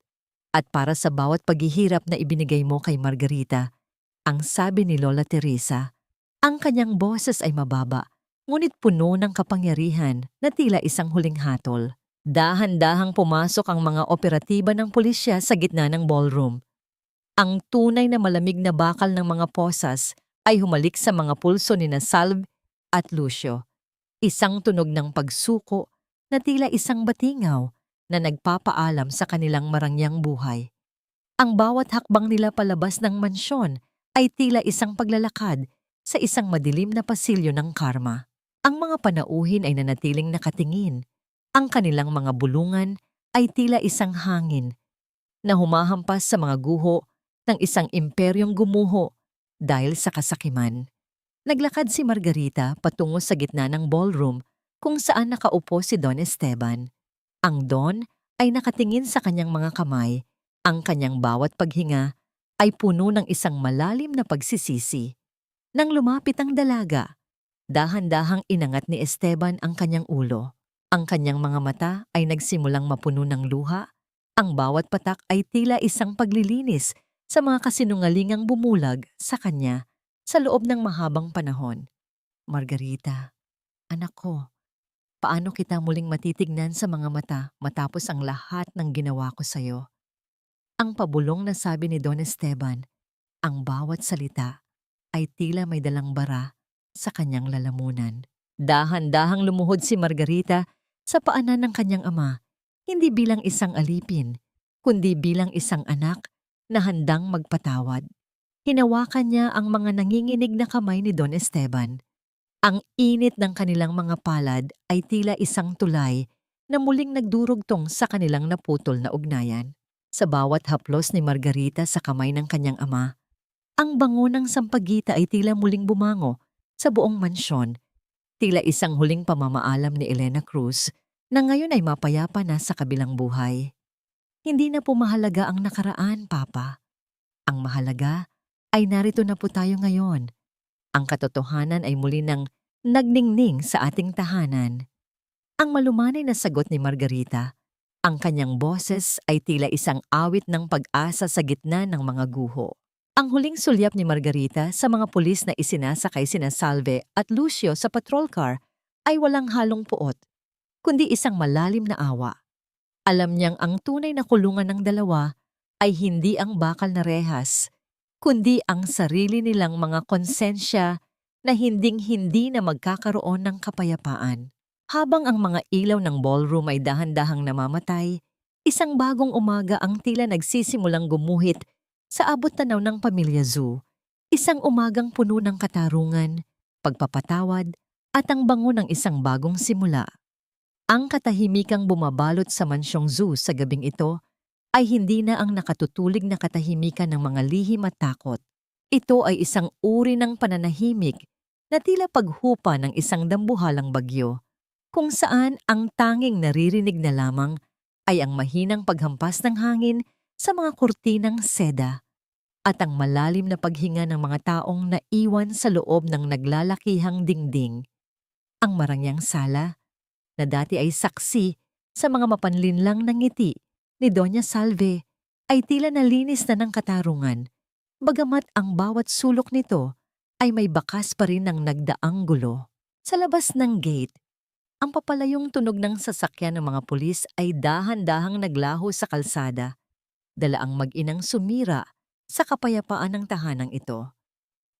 At para sa bawat paghihirap na ibinigay mo kay Margarita. Ang sabi ni Lola Teresa, ang kanyang boses ay mababa, ngunit puno ng kapangyarihan na tila isang huling hatol. Dahan-dahang pumasok ang mga operatiba ng pulisya sa gitna ng ballroom. Ang tunay na malamig na bakal ng mga posas ay humalik sa mga pulso ni Salve at Lucio. Isang tunog ng pagsuko na tila isang batingaw na nagpapaalam sa kanilang marangyang buhay. Ang bawat hakbang nila palabas ng mansyon ay tila isang paglalakad sa isang madilim na pasilyo ng karma. Ang mga panauhin ay nanatiling nakatingin. Ang kanilang mga bulungan ay tila isang hangin na humahampas sa mga guho ng isang imperyong gumuho dahil sa kasakiman. Naglakad si Margarita patungo sa gitna ng ballroom kung saan nakaupo si Don Esteban. Ang Don ay nakatingin sa kanyang mga kamay. Ang kanyang bawat paghinga ay puno ng isang malalim na pagsisisi. Nang lumapit ang dalaga, dahan-dahang inangat ni Esteban ang kanyang ulo. Ang kanyang mga mata ay nagsimulang mapuno ng luha. Ang bawat patak ay tila isang paglilinis sa mga kasinungalingang bumulag sa kanya sa loob ng mahabang panahon. Margarita, anak ko, paano kita muling matitignan sa mga mata matapos ang lahat ng ginawa ko sa'yo? Ang pabulong na sabi ni Don Esteban, ang bawat salita ay tila may dalang bara sa kanyang lalamunan. Dahan-dahang lumuhod si Margarita sa paanan ng kanyang ama, hindi bilang isang alipin, kundi bilang isang anak na handang magpatawad. Hinawakan niya ang mga nanginginig na kamay ni Don Esteban. Ang init ng kanilang mga palad ay tila isang tulay na muling nagdurugtong sa kanilang naputol na ugnayan. Sa bawat haplos ni Margarita sa kamay ng kanyang ama, ang bango ng sampagita ay tila muling bumango sa buong mansyon. Tila isang huling pamamaalam ni Elena Cruz na ngayon ay mapayapa na sa kabilang buhay. Hindi na po mahalaga ang nakaraan, Papa. Ang mahalaga ay narito na po tayo ngayon. Ang katotohanan ay muli nang nagningning sa ating tahanan. Ang malumanay na sagot ni Margarita, ang kanyang boses ay tila isang awit ng pag-asa sa gitna ng mga guho. Ang huling sulyap ni Margarita sa mga pulis na isinasakay sina Salve at Lucio sa patrol car ay walang halong puot, kundi isang malalim na awa. Alam niyang ang tunay na kulungan ng dalawa ay hindi ang bakal na rehas, kundi ang sarili nilang mga konsensya na hinding-hindi na magkakaroon ng kapayapaan. Habang ang mga ilaw ng ballroom ay dahan-dahang namamatay, isang bagong umaga ang tila nagsisimulang gumuhit sa abot-tanaw ng Pamilya Zhu. Isang umagang puno ng katarungan, pagpapatawad, at ang bango ng isang bagong simula. Ang katahimikang bumabalot sa mansyong Zhu sa gabing ito ay hindi na ang nakatutulig na katahimikan ng mga lihim at takot. Ito ay isang uri ng pananahimik na tila paghupa ng isang dambuhalang bagyo, kung saan ang tanging naririnig na lamang ay ang mahinang paghampas ng hangin sa mga kurtinang seda at ang malalim na paghinga ng mga taong naiwan sa loob ng naglalakihang dingding. Ang marangyang sala, na dati ay saksi sa mga mapanlinlang na ngiti ni Doña Salve, ay tila nalinis na ng katarungan, bagamat ang bawat sulok nito ay may bakas pa rin ng nagdaang gulo. Sa labas ng gate, ang papalayong tunog ng sasakyan ng mga pulis ay dahan-dahang naglaho sa kalsada, dala ang mag-inang sumira sa kapayapaan ng tahanang ito.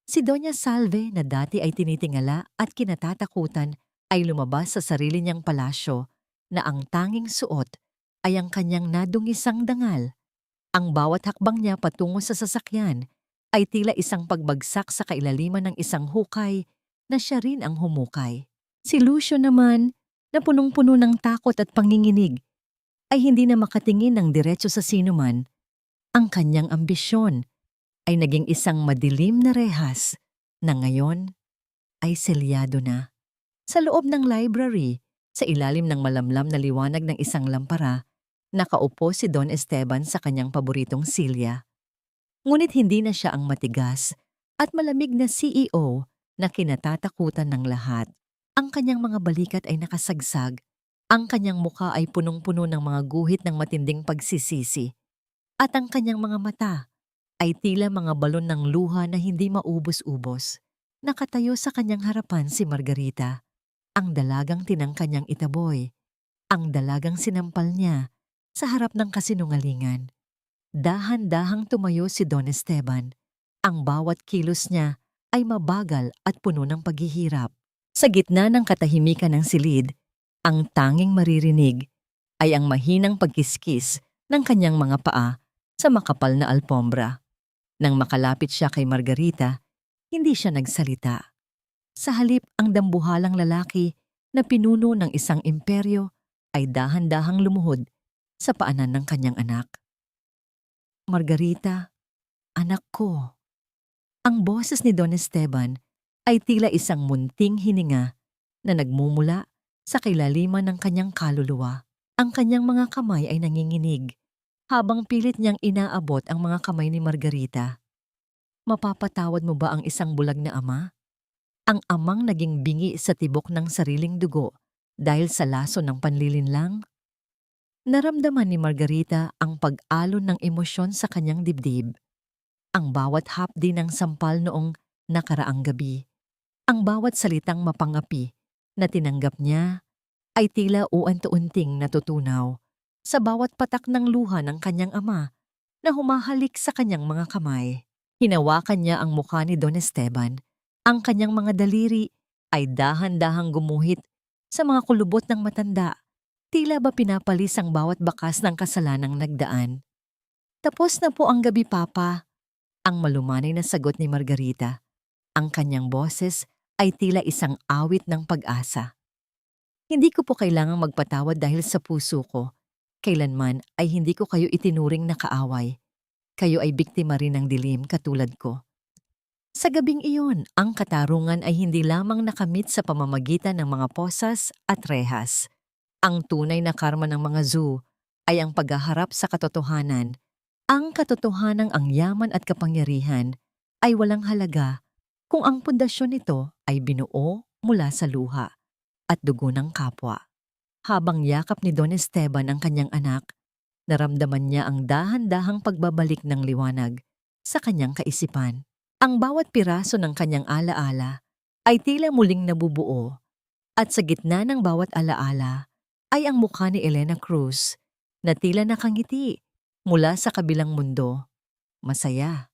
Si Doña Salve na dati ay tinitingala at kinatatakutan ay lumabas sa sarili niyang palasyo na ang tanging suot ay ang kanyang nadungisang dangal. Ang bawat hakbang niya patungo sa sasakyan ay tila isang pagbagsak sa kailaliman ng isang hukay na siya rin ang humukay. Si Lucio naman, na punong-puno ng takot at panginginig, ay hindi na makatingin ng diretso sa sinuman. Ang kanyang ambisyon ay naging isang madilim na rehas na ngayon ay selyado na. Sa loob ng library, sa ilalim ng malamlam na liwanag ng isang lampara, nakaupo si Don Esteban sa kanyang paboritong silya. Ngunit hindi na siya ang matigas at malamig na CEO na kinatatakutan ng lahat. Ang kanyang mga balikat ay nakasagsag, ang kanyang mukha ay punong-puno ng mga guhit ng matinding pagsisisi, at ang kanyang mga mata ay tila mga balon ng luha na hindi maubos-ubos. Nakatayo sa kanyang harapan si Margarita, ang dalagang tinangka niyang itaboy, ang dalagang sinampal niya sa harap ng kasinungalingan. Dahan-dahang tumayo si Don Esteban. Ang bawat kilos niya ay mabagal at puno ng paghihirap. Sa gitna ng katahimikan ng silid, ang tanging maririnig ay ang mahinang pagkiskis ng kanyang mga paa sa makapal na alpombra. Nang makalapit siya kay Margarita, hindi siya nagsalita. Sa halip, ang dambuhalang lalaki na pinuno ng isang imperyo ay dahan-dahang lumuhod sa paanan ng kanyang anak. Margarita, anak ko. Ang boses ni Don Esteban ay tila isang munting hininga na nagmumula sa kailaliman ng kanyang kaluluwa. Ang kanyang mga kamay ay nanginginig habang pilit niyang inaabot ang mga kamay ni Margarita. Mapapatawad mo ba ang isang bulag na ama? Ang amang naging bingi sa tibok ng sariling dugo dahil sa laso ng panlilinlang? Naramdaman ni Margarita ang pag-alon ng emosyon sa kanyang dibdib. Ang bawat hapdi ng sampal noong nakaraang gabi, ang bawat salitang mapangapi na tinanggap niya ay tila uunti-unting natutunaw sa bawat patak ng luha ng kanyang ama na humahalik sa kanyang mga kamay. Hinawakan niya ang mukha ni Don Esteban. Ang kanyang mga daliri ay dahan-dahang gumuhit sa mga kulubot ng matanda, tila ba pinapalis ang bawat bakas ng kasalanang nagdaan. Tapos na po ang gabi, Papa, ang malumanay na sagot ni Margarita. Ang kanyang boses ay tila isang awit ng pag-asa. Hindi ko po kailangang magpatawad dahil sa puso ko. Kailanman ay hindi ko kayo itinuring na kaaway. Kayo ay biktima rin ng dilim katulad ko. Sa gabing iyon, ang katarungan ay hindi lamang nakamit sa pamamagitan ng mga posas at rehas. Ang tunay na karma ng mga Zhu ay ang paghaharap sa katotohanan. Ang katotohanang ang yaman at kapangyarihan ay walang halaga kung ang pundasyon nito ay binuo mula sa luha at dugo ng kapwa. Habang yakap ni Don Esteban ang kanyang anak, naramdaman niya ang dahan-dahang pagbabalik ng liwanag sa kanyang kaisipan. Ang bawat piraso ng kanyang alaala ay tila muling nabubuo at sa gitna ng bawat alaala ay ang mukha ni Elena Cruz na tila nakangiti mula sa kabilang mundo. Masaya,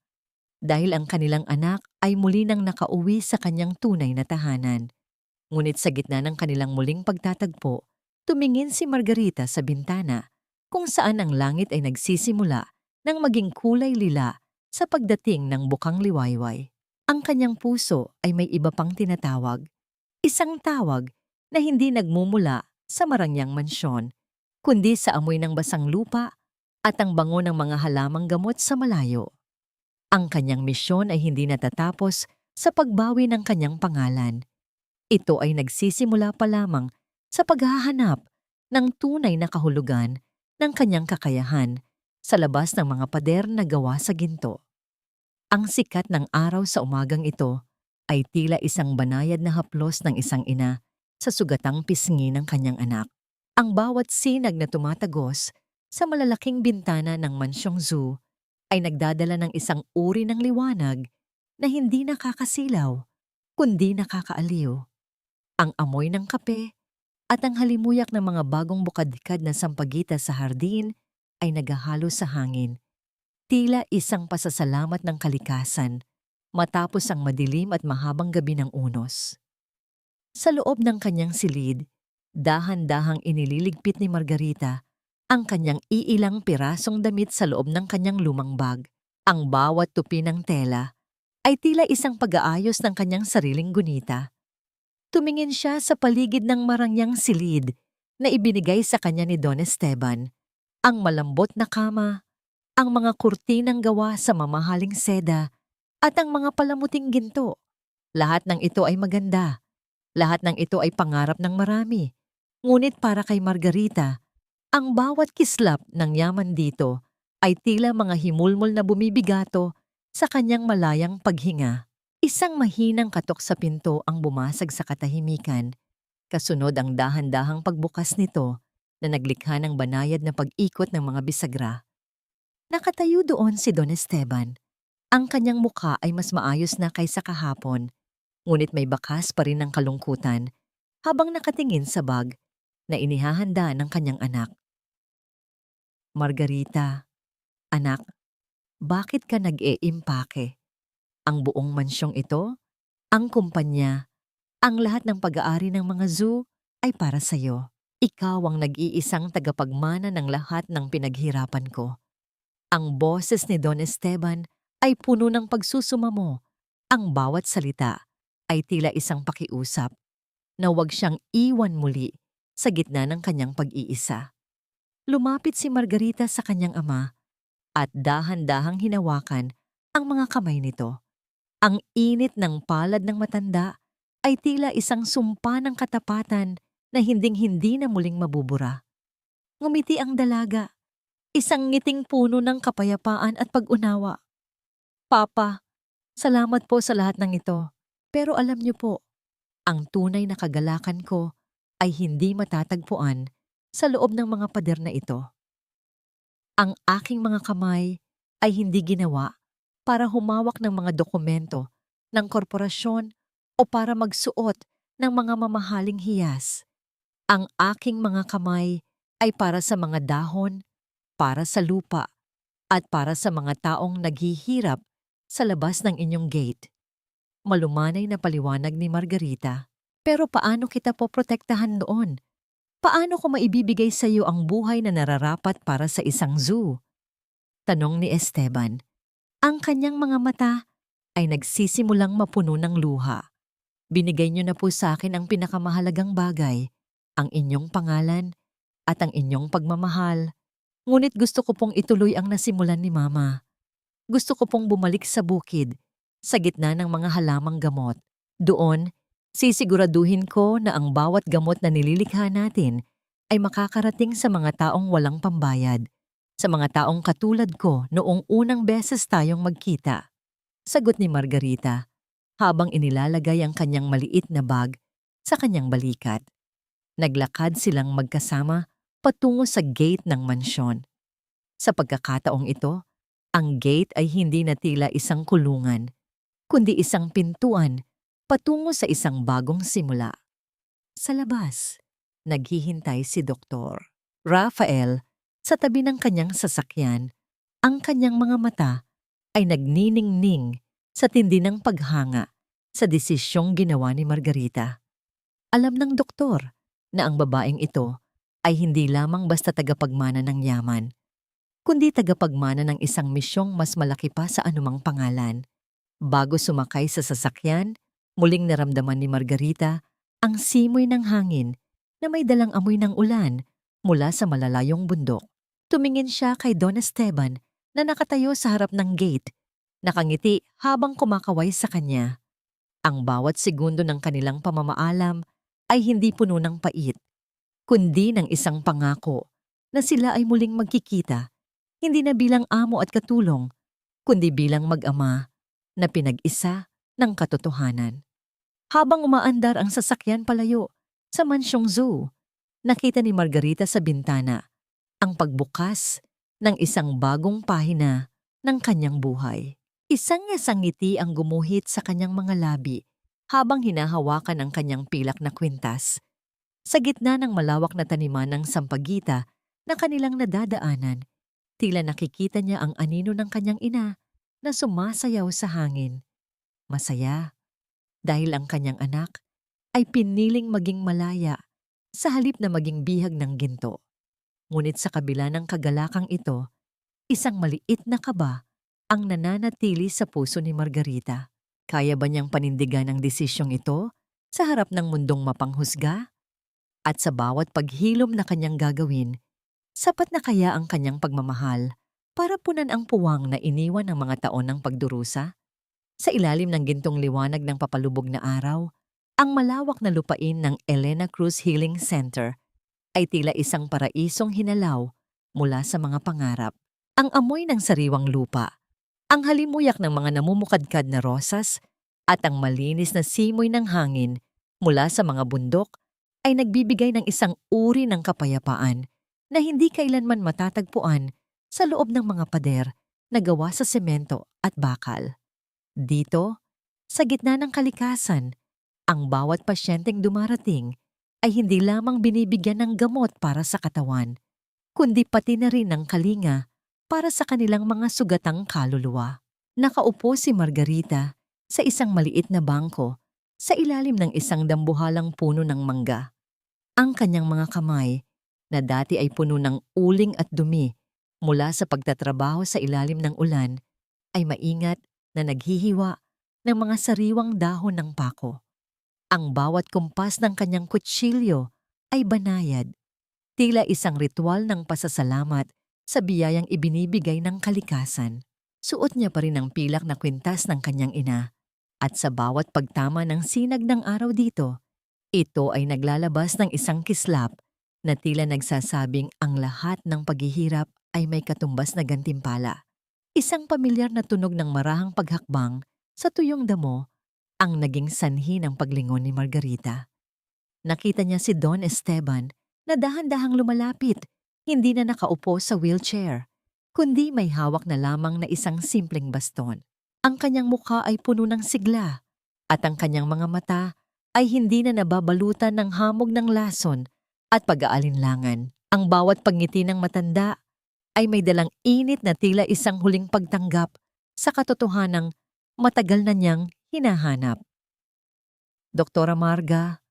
dahil ang kanilang anak ay muli nang nakauwi sa kanyang tunay na tahanan. Ngunit sa gitna ng kanilang muling pagtatagpo, tumingin si Margarita sa bintana kung saan ang langit ay nagsisimula ng maging kulay lila sa pagdating ng bukang liwayway. Ang kanyang puso ay may iba pang tinatawag, isang tawag na hindi nagmumula sa marangyang mansyon, kundi sa amoy ng basang lupa at ang bango ng mga halamang gamot sa malayo. Ang kanyang misyon ay hindi natatapos sa pagbawi ng kanyang pangalan. Ito ay nagsisimula pa lamang sa paghahanap ng tunay na kahulugan ng kanyang kakayahan sa labas ng mga pader na gawa sa ginto. Ang sikat ng araw sa umagang ito ay tila isang banayad na haplos ng isang ina sa sugatang pisngi ng kanyang anak. Ang bawat sinag na tumatagos sa malalaking bintana ng mansyong zoo ay nagdadala ng isang uri ng liwanag na hindi nakakasilaw, kundi nakakaaliw. Ang amoy ng kape at ang halimuyak ng mga bagong bukadikad na sampagita sa hardin ay naghahalo sa hangin. Tila isang pasasalamat ng kalikasan matapos ang madilim at mahabang gabi ng unos. Sa loob ng kanyang silid, dahan-dahang inililigpit ni Margarita ang kanyang iilang pirasong damit sa loob ng kanyang lumang bag. Ang bawat tupi ng tela ay tila isang pag-aayos ng kanyang sariling gunita. Tumingin siya sa paligid ng marangyang silid na ibinigay sa kanya ni Don Esteban. Ang malambot na kama, ang mga kurtinang gawa sa mamahaling seda, at ang mga palamuting ginto. Lahat ng ito ay maganda. Lahat ng ito ay pangarap ng marami. Ngunit para kay Margarita, ang bawat kislap ng yaman dito ay tila mga himulmol na bumibigato sa kanyang malayang paghinga. Isang mahinang katok sa pinto ang bumasag sa katahimikan, kasunod ang dahan-dahang pagbukas nito na naglikha ng banayad na pag-ikot ng mga bisagra. Nakatayo doon si Don Esteban. Ang kanyang mukha ay mas maayos na kaysa kahapon, ngunit may bakas pa rin ng kalungkutan habang nakatingin sa bag na inihahanda ng kanyang anak. Margarita, anak, bakit ka nag-e-impake? Ang buong mansyong ito, ang kumpanya, ang lahat ng pag-aari ng mga zoo ay para sa'yo. Ikaw ang nag-iisang tagapagmana ng lahat ng pinaghirapan ko. Ang boses ni Don Esteban ay puno ng pagsusumamo. Ang bawat salita ay tila isang pakiusap na huwag siyang iwan muli sa gitna ng kanyang pag-iisa. Lumapit si Margarita sa kanyang ama at dahan-dahang hinawakan ang mga kamay nito. Ang init ng palad ng matanda ay tila isang sumpa ng katapatan na hinding-hindi na muling mabubura. Ngumiti ang dalaga, isang ngiting puno ng kapayapaan at pag-unawa. Papa, salamat po sa lahat ng ito. Pero alam niyo po, ang tunay na kagalakan ko ay hindi matatagpuan sa loob ng mga pader na ito. Ang aking mga kamay ay hindi ginawa para humawak ng mga dokumento ng korporasyon o para magsuot ng mga mamahaling hiyas. Ang aking mga kamay ay para sa mga dahon, para sa lupa, at para sa mga taong naghihirap sa labas ng inyong gate. Malumanay na paliwanag ni Margarita. Pero paano kita poprotektahan noon? Paano ko maibibigay sa iyo ang buhay na nararapat para sa isang zoo? Tanong ni Esteban. Ang kanyang mga mata ay nagsisimulang mapuno ng luha. Binigay niyo na po sa akin ang pinakamahalagang bagay, ang inyong pangalan at ang inyong pagmamahal. Ngunit gusto ko pong ituloy ang nasimulan ni Mama. Gusto ko pong bumalik sa bukid, sa gitna ng mga halamang gamot. Doon, sisiguraduhin ko na ang bawat gamot na nililikha natin ay makakarating sa mga taong walang pambayad, sa mga taong katulad ko noong unang beses tayong magkita. Sagot ni Margarita, habang inilalagay ang kanyang maliit na bag sa kanyang balikat. Naglakad silang magkasama patungo sa gate ng mansyon. Sa pagkakataong ito, ang gate ay hindi na tila isang kulungan, kundi isang pintuan patungo sa isang bagong simula. Sa labas, naghihintay si Dr. Rafael sa tabi ng kanyang sasakyan. Ang kanyang mga mata ay nagniningning sa tindi ng paghanga sa desisyong ginawa ni Margarita. Alam ng doktor na ang babaeng ito ay hindi lamang basta tagapagmana ng yaman, kundi tagapagmana ng isang misyong mas malaki pa sa anumang pangalan. Bago sumakay sa sasakyan, muling naramdaman ni Margarita ang simoy ng hangin na may dalang amoy ng ulan mula sa malalayong bundok. Tumingin siya kay Don Esteban na nakatayo sa harap ng gate, nakangiti habang kumakaway sa kanya. Ang bawat segundo ng kanilang pamamaalam ay hindi puno ng pait, kundi ng isang pangako na sila ay muling magkikita, hindi na bilang amo at katulong, kundi bilang mag-ama na pinag-isa ng katotohanan. Habang umaandar ang sasakyan palayo sa mansyong zoo, nakita ni Margarita sa bintana ang pagbukas ng isang bagong pahina ng kanyang buhay. Isang-isang ngiti ang gumuhit sa kanyang mga labi habang hinahawakan ang kanyang pilak na kwintas. Sa gitna ng malawak na taniman ng sampagita na kanilang nadadaanan, tila nakikita niya ang anino ng kanyang ina na sumasayaw sa hangin. Masaya dahil ang kanyang anak ay piniling maging malaya sa halip na maging bihag ng ginto. Ngunit sa kabila ng kagalakang ito, isang maliit na kaba ang nananatili sa puso ni Margarita. Kaya ba niyang panindigan ang desisyong ito sa harap ng mundong mapanghusga? At sa bawat paghilom na kanyang gagawin, sapat na kaya ang kanyang pagmamahal para punan ang puwang na iniwan ng mga taon ng pagdurusa? Sa ilalim ng gintong liwanag ng papalubog na araw, ang malawak na lupain ng Elena Cruz Healing Center ay tila isang paraisong hinalaw mula sa mga pangarap. Ang amoy ng sariwang lupa, ang halimuyak ng mga namumukadkad na rosas, at ang malinis na simoy ng hangin mula sa mga bundok ay nagbibigay ng isang uri ng kapayapaan na hindi kailanman matatagpuan sa loob ng mga pader na gawa sa semento at bakal. Dito, sa gitna ng kalikasan, ang bawat pasyenteng dumarating ay hindi lamang binibigyan ng gamot para sa katawan, kundi pati na rin ng kalinga para sa kanilang mga sugatang kaluluwa. Nakaupo si Margarita sa isang maliit na bangko sa ilalim ng isang dambuhalang puno ng mangga. Ang kanyang mga kamay, na dati ay puno ng uling at dumi mula sa pagtatrabaho sa ilalim ng ulan, ay maingat na naghihiwa ng mga sariwang dahon ng pako. Ang bawat kumpas ng kanyang kutsilyo ay banayad, tila isang ritual ng pasasalamat sa biyayang ibinibigay ng kalikasan. Suot niya pa rin ang pilak na kwintas ng kanyang ina, at sa bawat pagtama ng sinag ng araw dito, ito ay naglalabas ng isang kislap na tila nagsasabing ang lahat ng paghihirap ay may katumbas na gantimpala. Isang pamilyar na tunog ng marahang paghakbang sa tuyong damo ang naging sanhi ng paglingon ni Margarita. Nakita niya si Don Esteban na dahan-dahang lumalapit, hindi na nakaupo sa wheelchair, kundi may hawak na lamang na isang simpleng baston. Ang kanyang mukha ay puno ng sigla at ang kanyang mga mata ay hindi na nababalutan ng hamog ng lason at pag-aalinlangan. Ang bawat pagngiti ng matanda ay may dalang init na tila isang huling pagtanggap sa katotohanang matagal na niyang hinahanap. Doktora Marga,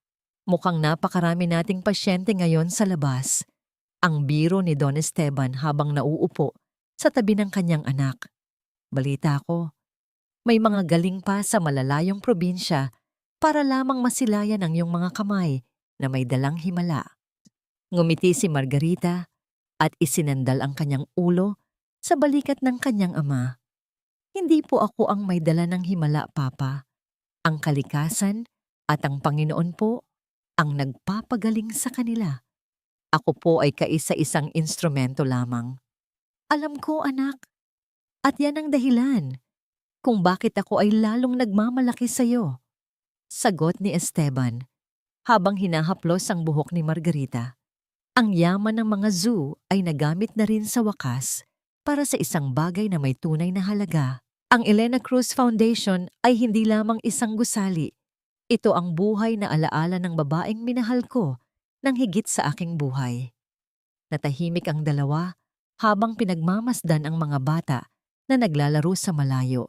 mukhang napakarami nating pasyente ngayon sa labas. Ang biro ni Don Esteban habang nauupo sa tabi ng kanyang anak. Balita ko, may mga galing pa sa malalayong probinsya para lamang masilayan ang iyong mga kamay na may dalang himala. Ngumiti si Margarita at isinandal ang kanyang ulo sa balikat ng kanyang ama. Hindi po ako ang may dala ng himala, Papa. Ang kalikasan at ang Panginoon po ang nagpapagaling sa kanila. Ako po ay kaisa-isang instrumento lamang. Alam ko, anak, at yan ang dahilan kung bakit ako ay lalong nagmamalaki sa iyo. Sagot ni Esteban habang hinahaplos ang buhok ni Margarita. Ang yaman ng mga zoo ay nagamit na rin sa wakas para sa isang bagay na may tunay na halaga. Ang Elena Cruz Foundation ay hindi lamang isang gusali. Ito ang buhay na alaala ng babaeng minahal ko ng higit sa aking buhay. Natahimik ang dalawa habang pinagmamasdan ang mga bata na naglalaro sa malayo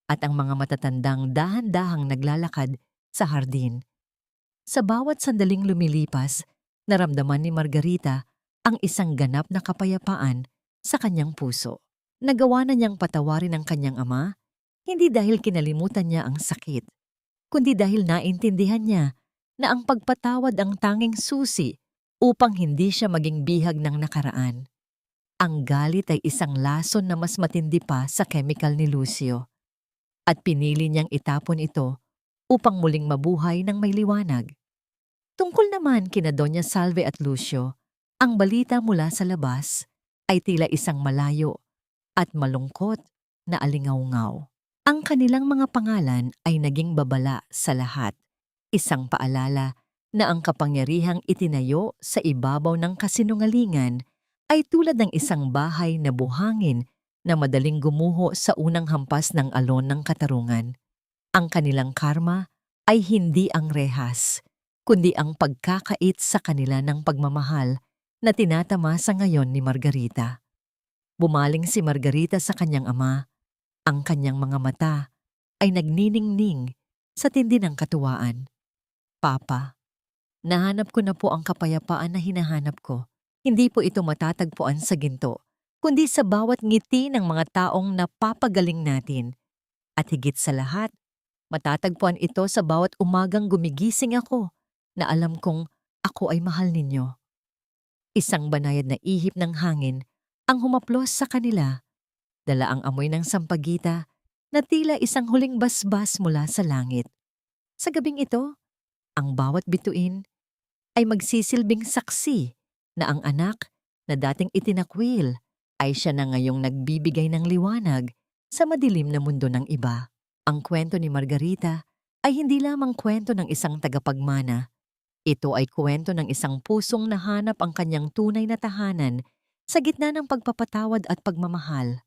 at ang mga matatandang dahan-dahang naglalakad sa hardin. Sa bawat sandaling lumilipas, naramdaman ni Margarita ang isang ganap na kapayapaan sa kanyang puso. Nagawa na niyang patawarin ang kanyang ama, hindi dahil kinalimutan niya ang sakit, kundi dahil naintindihan niya na ang pagpatawad ang tanging susi upang hindi siya maging bihag ng nakaraan. Ang galit ay isang lason na mas matindi pa sa chemical ni Lucio, at pinili niyang itapon ito upang muling mabuhay ng may liwanag. Tungkol naman kina Doña Salve at Lucio, ang balita mula sa labas ay tila isang malayo at malungkot na alingawngaw. Ang kanilang mga pangalan ay naging babala sa lahat, isang paalala na ang kapangyarihang itinayo sa ibabaw ng kasinungalingan ay tulad ng isang bahay na buhangin na madaling gumuho sa unang hampas ng alon ng katarungan. Ang kanilang karma ay hindi ang rehas, kundi ang pagkakait sa kanila ng pagmamahal na tinatamasa ngayon ni Margarita. Bumaling si Margarita sa kanyang ama, ang kanyang mga mata ay nagniningning sa tindi ng katuwaan. Papa, nahanap ko na po ang kapayapaan na hinahanap ko. Hindi po ito matatagpuan sa ginto, kundi sa bawat ngiti ng mga taong napapagaling natin. At higit sa lahat, matatagpuan ito sa bawat umagang gumigising ako na alam kong ako ay mahal ninyo. Isang banayad na ihip ng hangin ang humaplos sa kanila, dala ang amoy ng sampagita na tila isang huling basbas mula sa langit. Sa gabing ito, ang bawat bituin ay magsisilbing saksi na ang anak na dating itinakwil ay siya na ngayong nagbibigay ng liwanag sa madilim na mundo ng iba. Ang kwento ni Margarita ay hindi lamang kwento ng isang tagapagmana. Ito ay kwento ng isang pusong nahanap ang kanyang tunay na tahanan sa gitna ng pagpapatawad at pagmamahal.